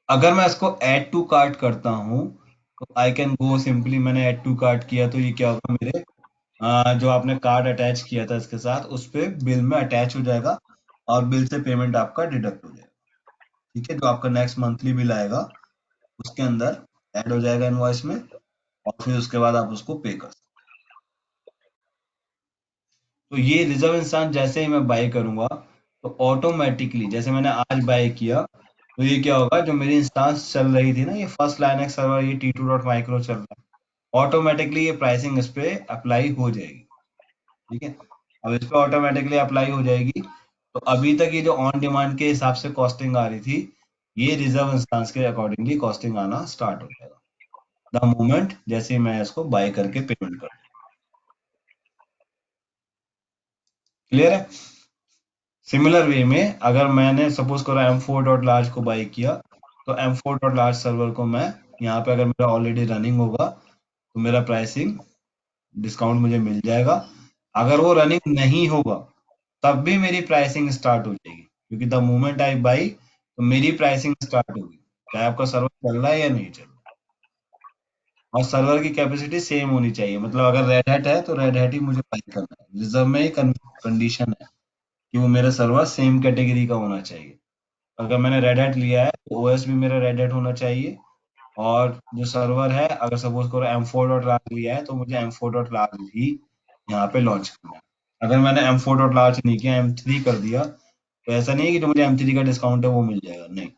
अगर मैं इसको ऐड टू कार्ट करता हूँ तो आई कैन गो सिंपली, मैंने ऐड टू कार्ट किया तो ये क्या होगा, मेरे जो आपने कार्ड अटैच किया था इसके साथ उस पे बिल में अटैच हो जाएगा और बिल से पेमेंट आपका डिडक्ट हो जाएगा, ठीक है। जो आपका नेक्स्ट मंथली बिल आएगा उसके अंदर ऐड हो जाएगा इनवॉइस में, और फिर उसके बाद आप उसको पे कर सकते। तो ये रिजर्व इंस्टांस जैसे ही मैं बाय करूंगा तो ऑटोमेटिकली, जैसे मैंने आज बाय किया, तो ये क्या होगा, जो मेरी इंस्टांस चल रही थी ना, ये फर्स्ट लाइनेक्स सर्वर, ये t2.micro चल रहा है, ऑटोमेटिकली ये प्राइसिंग इस पे अप्लाई हो जाएगी, ठीक है। अब इस पे ऑटोमेटिकली अप्लाई हो जाएगी, तो अभी तक ये जो ऑन डिमांड के हिसाब से कॉस्टिंग आ रही थी, ये रिजर्व इंस्टांस के अकॉर्डिंगली कॉस्टिंग आना स्टार्ट हो जाएगा द मोमेंट जैसे ही मैं इसको बाय करके पेमेंट कर। क्लियर है। सिमिलर वे में अगर मैंने सपोज करो m4.large को बाय किया, तो m4.large सर्वर को मैं यहाँ पे, अगर मेरा ऑलरेडी रनिंग होगा तो मेरा प्राइसिंग डिस्काउंट मुझे मिल जाएगा। अगर वो रनिंग नहीं होगा तब भी मेरी प्राइसिंग स्टार्ट हो जाएगी, क्योंकि द मोमेंट आई बाई तो मेरी प्राइसिंग स्टार्ट होगी, चाहे आपका सर्वर चल रहा है या नहीं चल रहा। और सर्वर की कैपेसिटी सेम होनी चाहिए, मतलब अगर रेड हैट है तो रेड हैट ही मुझे बाई करना है, रिजर्व में ही कंडीशन है कि वो मेरा सर्वर सेम कैटेगरी का होना चाहिए। अगर मैंने रेड हैट लिया है तो ओएस भी मेरा रेड हैट होना चाहिए, और जो सर्वर है अगर सपोज करो m4.large लिया है तो मुझे m4.large ही यहाँ पे लॉन्च करना है। अगर मैंने m4.large नहीं किया, m3 कर दिया, तो ऐसा नहीं है कि जो मुझे m3 का डिस्काउंट है वो मिल जाएगा, नहीं,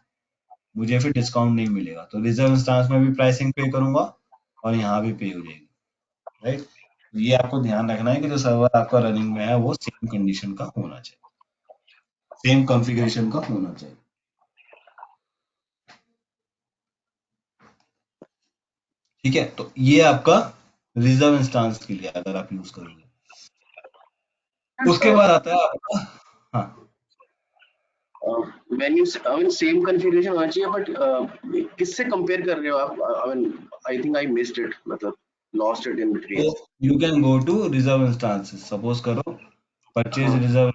मुझे फिर डिस्काउंट नहीं मिलेगा। तो रिजर्व इंस्टांस में भी प्राइसिंग पे करूंगा और यहाँ भी पे हो जाएगी, राइट। ये आपको ध्यान रखना है कि जो सर्वर आपका रनिंग में है वो सेम कंडीशन का होना चाहिए, सेम कॉन्फ़िगरेशन का होना चाहिए, ठीक है। तो ये आपका रिजर्व इंस्टांस के लिए अगर आप यूज करोगे। उसके बाद आता है आपका, हाँ, when you I mean same configuration होना चाहिए, but किससे कंपेयर कर रहे हो आप? I mean I think I missed it, मतलब lost it in तो between. You can go to reserve instances. Suppose करो परचेज हाँ, रिजर्व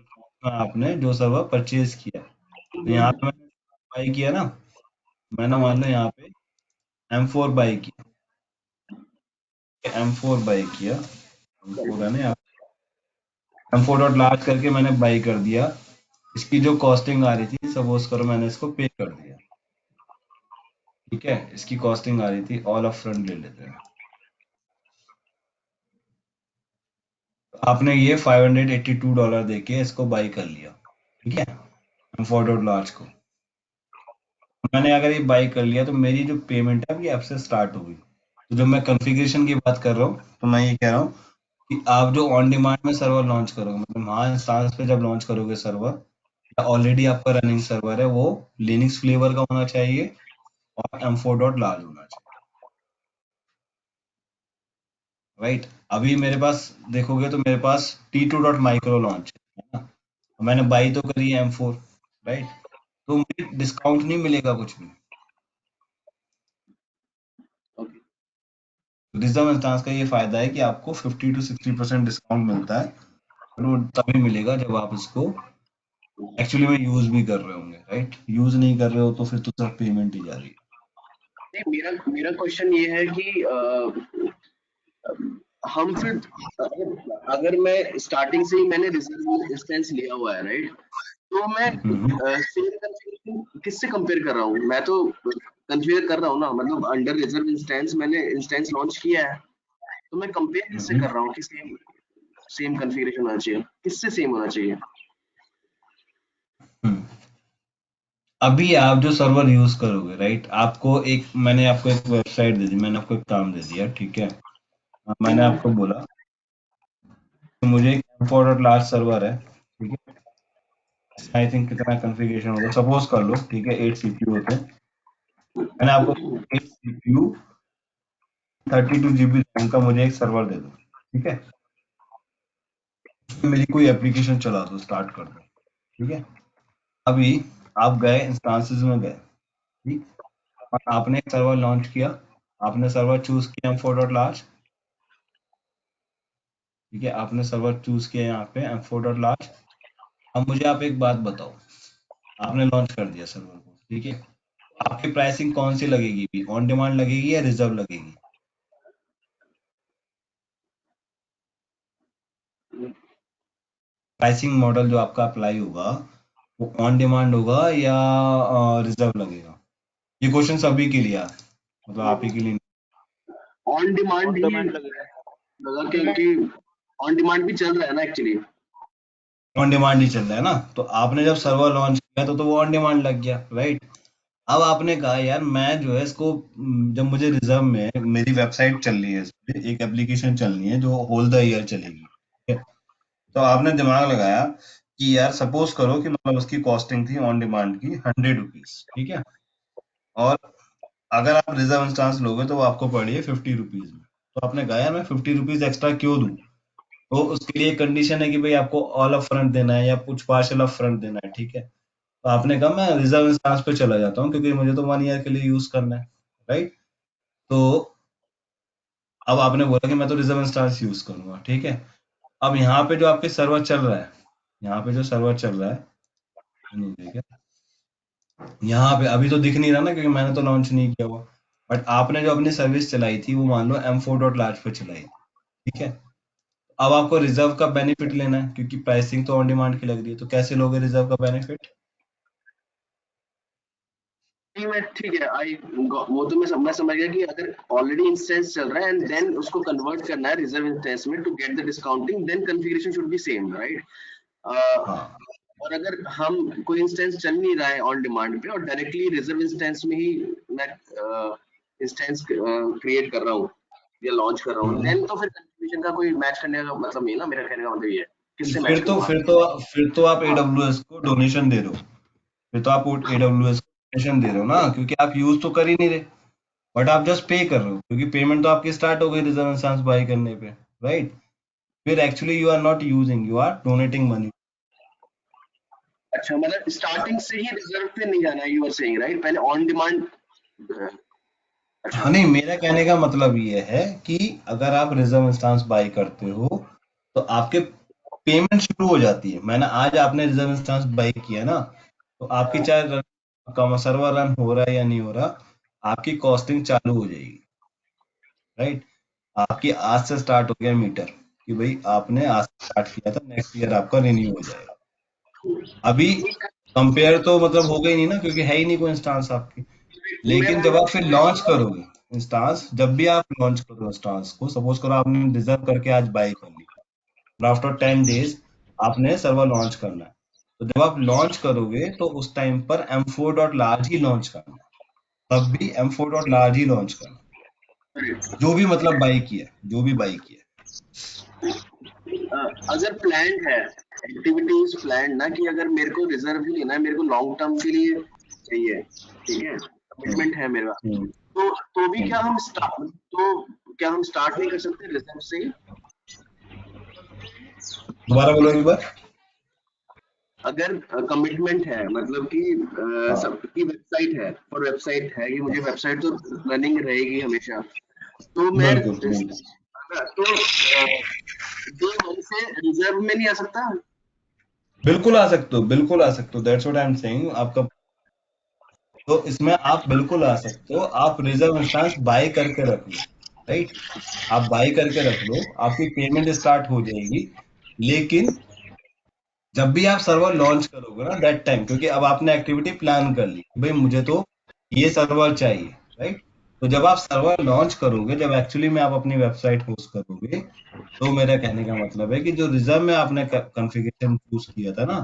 में आपने जो सर्वर परचेज किया, तो यहाँ पे मैंने बाई किया ना, मैंने मान लो यहाँ पे M4 बाई किया, M4 बाई किया, M4 है ना, M4 डॉट लार्ज करके मैंने बाई कर दिया। इसकी जो कॉस्टिंग आ रही थी, सपोज करो मैंने इसको पे कर दिया, ठीक है, इसकी कॉस्टिंग आ रही थी, ऑल अप फ्रंट ले लेते हैं। आपने ये $582 देके इसको बाई कर लिया, ठीक है, M4 डॉट लार्ज को। मैंने अगर ये बाई कर लिया तो मेरी जो पेमेंट है, ये ऐप से स्टार्ट होगी। तो जब मैं कॉन्फ़िगरेशन की बात कर रहा हूँ, तो मैं ये कह रहा हूँ कि आप जो ऑन डिमांड में सर्वर लॉन्च करोगे, मतलब वहाँ इंस्टांस पे जब लॉन्च करोगे सर्वर, ऑलरेडी आपका रनिंग सर्वर है, वो लिनक्स फ्लेवर का होना चाहिए और M4 डॉट लार्ज होना चाहिए, राइट। अभी मेरे पास देखोगे तो मेरे पास T2 डॉट माइक्रो लॉन्च है ना, मैंने बाई तो करी है M4, राइट, तो मुझे डिस्काउंट नहीं मिलेगा कुछ भी। ओके, रिजर्व इंस्टांस का ये फायदा है कि आपको 50 to 60% डिस्काउंट मिलता है, और वो तभी मिलेगा जब आप इसको एक्चुअली में यूज भी कर रहे होंगे, राइट। यूज नहीं कर रहे हो तो फिर तो सिर्फ पेमेंट ही जा रही है। नहीं, मेरा मेरा क्वेश्चन ये है कि हम फिर अगर मैं स्टार्टिंग से ही मैंने रिजर्व इंस्टेंस लिया हुआ है, राइट, तो मैं हम्म, सेम कॉन्फ़िगरेशन किससे कंपेयर कर रहा हूँ? मैं तो कॉन्फ़िगर कर रहा हूँ ना, मतलब अंडर रिजर्व इंस्टेंस मैंने इंस्टेंस लॉन्च किया है, तो मैं कंपेयर किससे हम्म, कर रहा हूँ कि सेम सेम कॉन्फ़िगरेशन होना चाहिए, किससे सेम होना चाहिए? हम्म। अभी आप जो सर्वर यूज करोगे, राइट, मैंने आपको एक वेबसाइट दे दी, मैंने आपको एक काम दे दिया, ठीक है। मैंने आपको बोला कि मुझे एक M4 डॉट लार्ज सर्वर है, ठीक है, आई थिंक कितना कॉन्फ़िगरेशन होगा, सपोज कर लो, ठीक है, 8 CPU होते हैं। मैंने आपको 8 CPU 32 GB रैम का मुझे एक सर्वर दे दो, ठीक है, मेरी कोई एप्लीकेशन चला दो, स्टार्ट कर दो, ठीक है। अभी आप गए इंस्टांसेस में गए, ठीक, और आपने एक सर्वर लॉन्च किया, आपने सर्वर चूज किया M4 डॉट लार्ज, ठीक है, आपने सर्वर चूज किया यहाँ पे M4 डॉट लार्ज। अब मुझे आप एक बात बताओ, आपने लॉन्च कर दिया सर्वर को, ठीक है, आपकी प्राइसिंग कौन सी लगेगी, ऑन डिमांड लगेगी या रिजर्व लगेगी? प्राइसिंग मॉडल जो आपका अप्लाई होगा, वो ऑन डिमांड होगा या रिजर्व लगेगा? ये क्वेश्चन सभी के लिए है, मतलब आप ही के लिए नहीं। On demand on he demand लगेगा। लगा, क्योंकि ऑन डिमांड भी चल रहा है ना एक्चुअली। ऑन डिमांड ही चल रहा है ना, तो आपने जब सर्वर लॉन्च किया तो वो ऑन डिमांड लग गया, राइट। अब आपने कहा यार मैं जो है इसको, जब मुझे रिजर्व में मेरी वेबसाइट चल रही है, इस पे एक एप्लीकेशन चलनी है जो होल द ईयर चलेगी, ठीक है? तो आपने दिमाग लगाया कि यार सपोज करो कि मतलब उसकी कॉस्टिंग थी ऑन डिमांड की ₹100, ठीक है, और अगर आप रिजर्व इंस्टांस लोगे तो वो आपको पड़ी है ₹50 में। तो आपने कहा यार मैं ₹50 एक्स्ट्रा क्यों दूं? तो उसके लिए कंडीशन है कि भाई आपको ऑल अप फ्रंट देना है या कुछ पार्शियल अप फ्रंट देना है, ठीक है। तो आपने कहा मैं रिजर्व इंस्टांस पे चला जाता हूँ क्योंकि मुझे तो 1 ईयर के लिए यूज करना है, राइट। तो अब आपने बोला कि मैं तो रिजर्व इंस्टांस यूज करूंगा, ठीक है। अब यहाँ पे जो आपके सर्वर चल रहा है, यहाँ पे जो सर्वर चल रहा है, नहीं देखा, यहाँ पे अभी तो दिख नहीं रहा ना क्योंकि मैंने तो लॉन्च नहीं किया हुआ, बट आपने जो अपनी सर्विस चलाई थी वो मान लो M4 डॉट लार्ज पे चलाई, ठीक है। अब आपको रिजर्व का बेनिफिट लेना है क्योंकि प्राइसिंग तो ऑन डिमांड की लग रही है, तो कैसे लोगे रिजर्व का बेनिफिट? नहीं, मैं ठीक है, आई वो तो मैं समझ गया कि अगर ऑलरेडी इंस्टेंस चल रहा है एंड देन उसको कन्वर्ट करना है रिजर्व इंस्टेंस में to get the discounting, then configuration should be same, right. हाँ, और अगर हम कोई इंस्टेंस चल नहीं रहा है ऑन डिमांड पे और डायरेक्टली रिजर्व इंस्टेंस में ही मैं इंस्टेंस क्रिएट कर रहा हूँ या लॉन्च कर रहा हूँ, हम्म। देन तो फिर कन्फ्यूजन का कोई मैच करने का मतलब नहीं है ना, मेरा कहने का मतलब ये है किससे मैच फिर तो करूंगा। फिर तो फिर तो आप AWS को डोनेशन दे रहे हो, फिर तो आप AWS को डोनेशन दे रहे हो ना, क्योंकि आप यूज तो कर ही नहीं रहे, बट आप जस्ट पे कर रहे हो क्योंकि पेमेंट तो आपकी स्टार्ट हो गई रिजर्व इंस्टांस बाय करने पे, राइट। फिर actually you are not using, you are donating money. अच्छा, मतलब स्टार्टिंग से ही रिजर्व पे नहीं जाना है, यू आर सेइंग, राइट, पहले ऑन डिमांड। अच्छा। हाँ, नहीं, मेरा कहने का मतलब ये है कि अगर आप रिजर्व इंस्टांस बाय करते हो तो आपके पेमेंट शुरू हो जाती है। मैंने आज आपने रिजर्व इंस्टांस बाय किया ना, तो आपकी चाहे सर्वर रन हो रहा है या नहीं हो रहा, आपकी कॉस्टिंग चालू हो जाएगी, राइट। आपकी आज से स्टार्ट हो गया मीटर कि भाई आपने आज से स्टार्ट किया था, नेक्स्ट ईयर आपका रिन्यू हो जाएगा। अभी कंपेयर तो मतलब हो गई नहीं ना, क्योंकि है ही नहीं कोई इंस्टांस आपकी। मैं लेकिन बोल जब रहा आप फिर लॉन्च करोगे इंस्टांस, जब भी आप लॉन्च करो इंस्टांस को, सपोज करो आपने रिजर्व करके आज बाय कर लिया, आफ्टर 10 डेज आपने सर्वर लॉन्च करना है, तो जब आप लॉन्च करोगे तो उस टाइम पर m4.large ही लॉन्च करना है, तब भी m4.large ही लॉन्च करना है, जो भी मतलब बाई किया, जो भी बाई किया। अगर प्लान है, एक्टिविटीज प्लान ना, कि अगर मेरे को रिजर्व ही लेना है, मेरे को लॉन्ग टर्म के लिए चाहिए, ठीक है, कमिटमेंट है मेरा, हम्म, तो भी हम्म। क्या हम स्टार्ट नहीं कर सकते रिजर्व से ही? दोबारा बोलो एक बार। अगर कमिटमेंट है, मतलब कि हाँ, सबकी वेबसाइट है, और वेबसाइट है कि मुझे वेबसाइट तो रनिंग रहेगी हमेशा, तो मैं बिल्कुल बिल्कुल तो 2 मंथ से रिजर्व में नहीं आ सकता? बिल्कुल आ सकते हो, बिल्कुल आ सकते हो, that's what I am saying आपका। तो इसमें आप बिल्कुल आ सकते हो, आप रिजर्व इंस्टेंस बाय करके रख लो, राइट। आप बाय करके रख लो, आपकी पेमेंट स्टार्ट हो जाएगी। लेकिन जब भी आप सर्वर लॉन्च करोगे ना, दैट टाइम, क्योंकि अब आपने एक्टिविटी प्लान कर ली भाई मुझे तो ये सर्वर चाहिए, राइट। तो जब आप सर्वर लॉन्च करोगे, जब एक्चुअली में आप अपनी वेबसाइट होस्ट करोगे, तो मेरा कहने का मतलब है कि जो रिजर्व में आपने कॉन्फ़िगरेशन चूज किया था ना,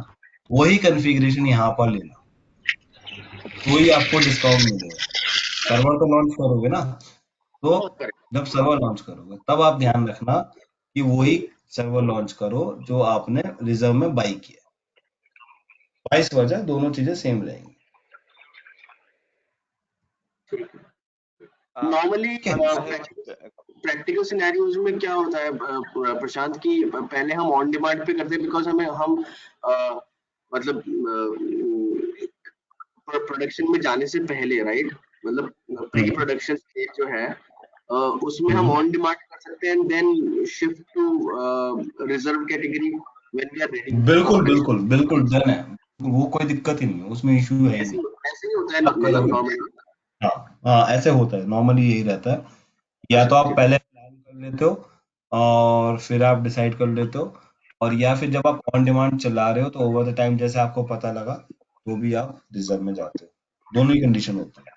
वही कॉन्फ़िगरेशन यहाँ पर लेना, तो ही आपको डिस्काउंट मिलेगा। सर्वर तो लॉन्च करोगे ना, तो जब सर्वर लॉन्च करोगे तब आप ध्यान रखना कि वही सर्वर लॉन्च करो जो आपने रिजर्व में बाई किया। वाइस वर्सा दोनों चीजें सेम रहेंगी। नॉर्मली ठीक है। I have प्रैक्टिकल सिनेरियोज में क्या होता है प्रशांत, की पहले हम ऑन डिमांड पे करते हैं, बिकॉज हम मतलब प्रोडक्शन में जाने से पहले, राइट, मतलब प्री हम्म, प्रोडक्शन स्टेज जो है, उसमें हम हम्म। ऑन डिमांड कर सकते हैं, then shift to reserve category when we are ready for बिल्कुल प्रोडक्शन। बिल्कुल बिल्कुल डन है, वो कोई दिक्कत ही नहीं है, उसमें इश्यू है ही ऐसे नहीं। ऐसे ही होता है आप मतलब करोगे। नॉर्मली? हाँ, हाँ ऐसे होता है, नॉर्मली यही रहता है। या अच्छा तो आप ठीक पहले प्लान कर लेते हो और फिर आप डिसाइड कर लेते हो, और या फिर जब आप ऑन डिमांड चला रहे हो तो ओवर द टाइम जैसे आपको पता लगा तो भी आप रिजर्व में जाते हो। दोनों ही कंडीशन होती है।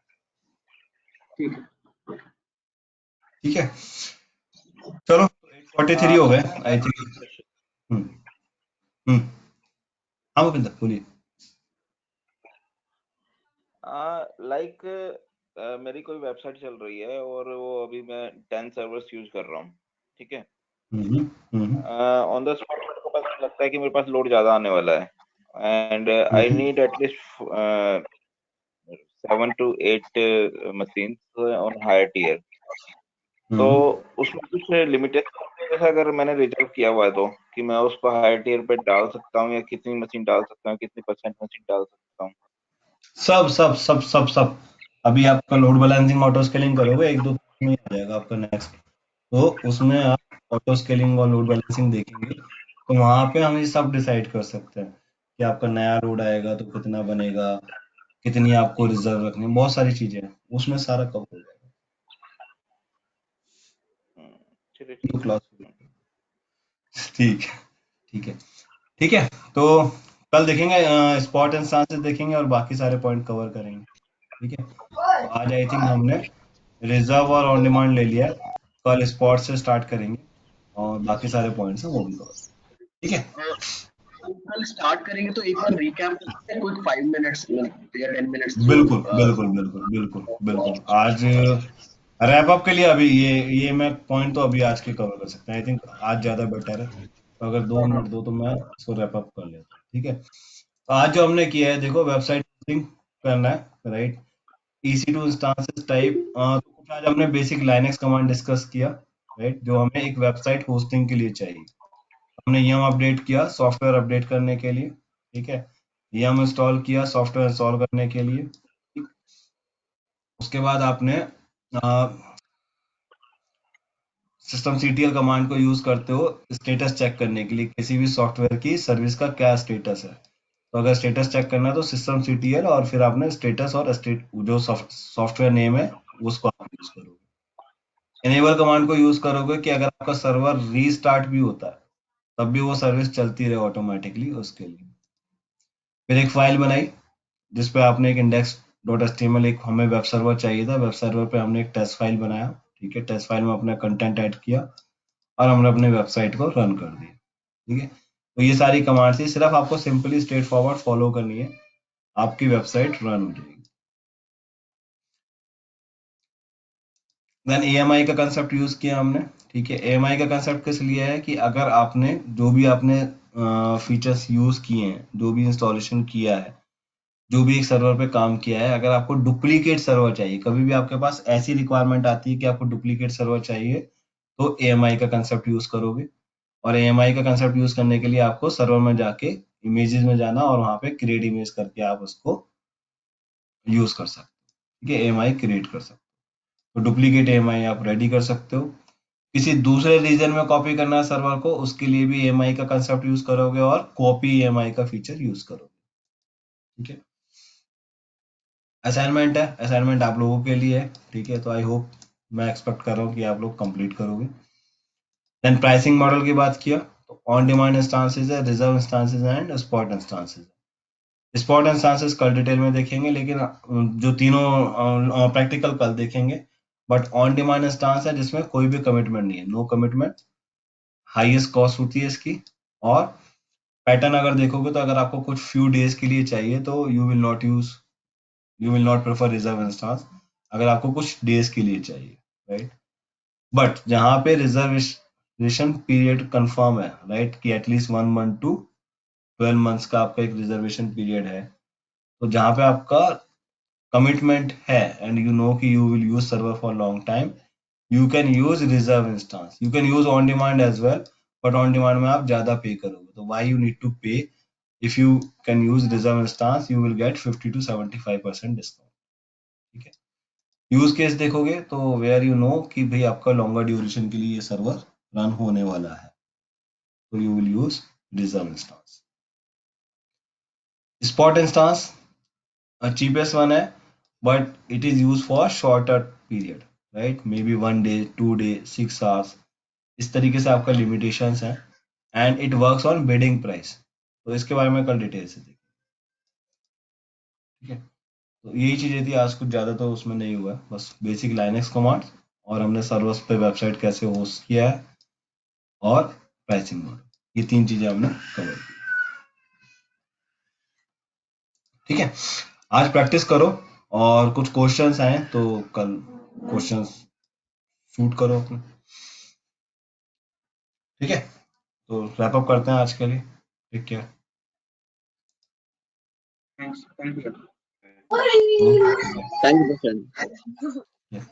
ठीक है। ठीक है, चलो 8:43 हो गए I I have think. a question. हम्म, हम्म। हाँ भूपिंदर बोलिए। लाइक मेरी कोई वेबसाइट चल रही है और वो अभी मैं 10 सर्वर्स यूज कर रहा हूँ, ठीक है। हम्म, हम्म, ऑन द स्पॉट मेरे को पता लगता है कि मेरे पास लोड ज्यादा आने वाला है and I hmm, need at least 7 to 8 machines on higher tier. तो हम्म। उसमें कुछ लिमिटेशन, जैसे अगर मैंने रिजर्व किया हुआ है तो कि मैं उसको हायर टियर पे डाल सकता हूँ या कितनी मशीन डाल सकता हूँ, कितनी परसेंट मशीन डाल सकता हूँ? सब सब सब सब सब अभी आपका लोड बैलेंसिंग ऑटो स्केलिंग करोगे, 1-2 में ही आ जाएगा आपका नेक्स्ट। तो उसमें आप ऑटो स्केलिंग और लोड बैलेंसिंग देखेंगे, तो वहां पे हम ये सब डिसाइड कर सकते हैं कि आपका नया लोड आएगा तो कितना बनेगा, कितनी आपको रिजर्व रखनी है, बहुत सारी चीजें हैं उसमें, सारा कवर हो जाएगा। हम्म, चलिए तो ठीक है। क्लास ठीक है, ठीक है, ठीक है। तो कल देखेंगे, स्पॉट इंस्टांसेस देखेंगे और बाकी सारे पॉइंट कवर करेंगे। ठीक है, तो आज आई थिंक हमने रिजर्व और ऑन डिमांड ले लिया है। कल स्पॉट से स्टार्ट करेंगे और बाकी सारे पॉइंट्स हैं वो भी कवर। ठीक है। कल स्टार्ट करेंगे तो एक बार रिकैप करते हैं, क्विक 5 मिनट्स या 10 मिनट्स जो बिल्कुल बिल्कुल बिल्कुल बिल्कुल बिल्कुल आज रैप अप के लिए अभी ये मैं पॉइंट तो अभी आज के कवर कर सकते हैं, आई थिंक आज ज्यादा बेटर है, तो अगर 2 मिनट दो तो मैं इसको रैप अप कर लेता हूँ। ठीक है, तो आज जो हमने किया है, देखो वेबसाइट होस्टिंग करना है, राइट। EC2 इंस्टांसेस टाइप, तो कुछ आज हमने बेसिक लाइनक्स कमांड डिस्कस किया, राइट, जो हमें एक वेबसाइट होस्टिंग के लिए चाहिए। हमने यम अपडेट किया सॉफ्टवेयर अपडेट करने के लिए, ठीक है। यम इंस्टॉल किया सॉफ्टवेयर इंस्टॉल करने के लिए, ठीक। उसके बाद आपने सिस्टम CTL कमांड को यूज करते हो स्टेटस चेक करने के लिए, किसी भी सॉफ्टवेयर की सर्विस का क्या स्टेटस है। तो अगर स्टेटस चेक करना है तो सिस्टम CTL और फिर आपने स्टेटस और जो सॉफ्टवेयर नेम है उसको आप यूज करोगे। enable कमांड को यूज करोगे कि अगर आपका सर्वर रीस्टार्ट भी होता है तब भी वो सर्विस चलती रहे ऑटोमेटिकली उसके लिए। फिर एक फाइल बनाई जिसपे आपने एक index.html, एक हमें वेब सर्वर चाहिए था, वेब सर्वर पे हमने एक टेस्ट फाइल बनाया, ठीक है। टेस्ट फाइल में अपना कंटेंट ऐड किया और हमने अपने वेबसाइट को रन कर दिया, ठीक है। तो ये सारी कमांड थी, सिर्फ आपको सिंपली स्ट्रेट फॉरवर्ड फॉलो करनी है, आपकी वेबसाइट रन हो जाएगी। देन AMI का कंसेप्ट यूज किया हमने, ठीक है। AMI का कंसेप्ट किस लिए है कि अगर आपने जो भी आपने फीचर्स यूज किए हैं, जो भी इंस्टॉलेशन किया है, जो भी एक सर्वर पे काम किया है, अगर आपको डुप्लीकेट सर्वर चाहिए, कभी भी आपके पास ऐसी रिक्वायरमेंट आती है कि आपको डुप्लीकेट सर्वर चाहिए, तो AMI का कंसेप्ट यूज करोगे। और AMI का कंसेप्ट यूज करने के लिए आपको सर्वर में जाके इमेजेस में जाना और वहां पे क्रिएट इमेज करके आप उसको यूज कर सकते हो, ठीक है। AMI क्रिएट कर सकते हो, तो डुप्लीकेट AMI आप रेडी कर सकते हो। किसी दूसरे रीजन में कॉपी करना है सर्वर को, उसके लिए भी AMI का कंसेप्ट यूज करोगे और कॉपी AMI का फीचर यूज करोगे, ठीक है। असाइनमेंट है, असाइनमेंट आप लोगों के लिए है, ठीक है। तो आई होप, मैं एक्सपेक्ट कर रहा हूँ कि आप लोग कंप्लीट करोगे। देन प्राइसिंग मॉडल की बात किया तो ऑन डिमांड इंस्टांसेस है, reserve instances and spot instances है। स्पॉट इंस्टांसेस कल डिटेल में देखेंगे, लेकिन जो तीनों प्रैक्टिकल कल देखेंगे। बट ऑन डिमांड इंस्टांस है जिसमें कोई भी कमिटमेंट नहीं है, नो कमिटमेंट, हाईएस्ट कॉस्ट होती है इसकी। और पैटर्न अगर देखोगे तो अगर आपको कुछ फ्यू डेज के लिए चाहिए तो you will not prefer reserve instance, अगर आपको कुछ डेज के लिए चाहिए, राइट। बट जहां पे रिजर्वेशन पीरियड कंफर्म है, राइट, कि एटलीस्ट 1 मंथ टू 12 मंथ्स का आपका एक रिजर्वेशन पीरियड है, तो जहां पे आपका कमिटमेंट है एंड यू नो कि you will use server for long time, you can use reserve instance. You can use on demand as well, but on demand में आप ज्यादा पे करोगे, तो why you need to pay? If you can use reserve instance you will get 50 to 75% discount, ठीक है। Use case देखोगे तो where you know कि भाई आपका लॉन्गर ड्यूरेशन के लिए ये सर्वर रन होने वाला है, तो you will use reserve instance. Spot instance cheapest one है, but it is used for shorter period, right, maybe 1 day 2 day 6 hours, इस तरीके से आपका limitations है। And it works on bidding price, तो इसके बारे में कल डिटेल से देखें, ठीक है। तो यही चीजें थी आज, कुछ ज्यादा तो उसमें नहीं हुआ, बस बेसिक लाइनक्स कमांड, और हमने सर्वर्स पे वेबसाइट कैसे होस्ट किया है, और प्राइसिंग मॉडल, ये 3 चीजें हमने कवर की, ठीक है। आज प्रैक्टिस करो, और कुछ क्वेश्चंस आए तो कल क्वेश्चंस शूट करो अपने, ठीक है। तो रैप अप करते हैं आज के लिए, ठीक है। Thank you. तो Thank you, friend. yeah.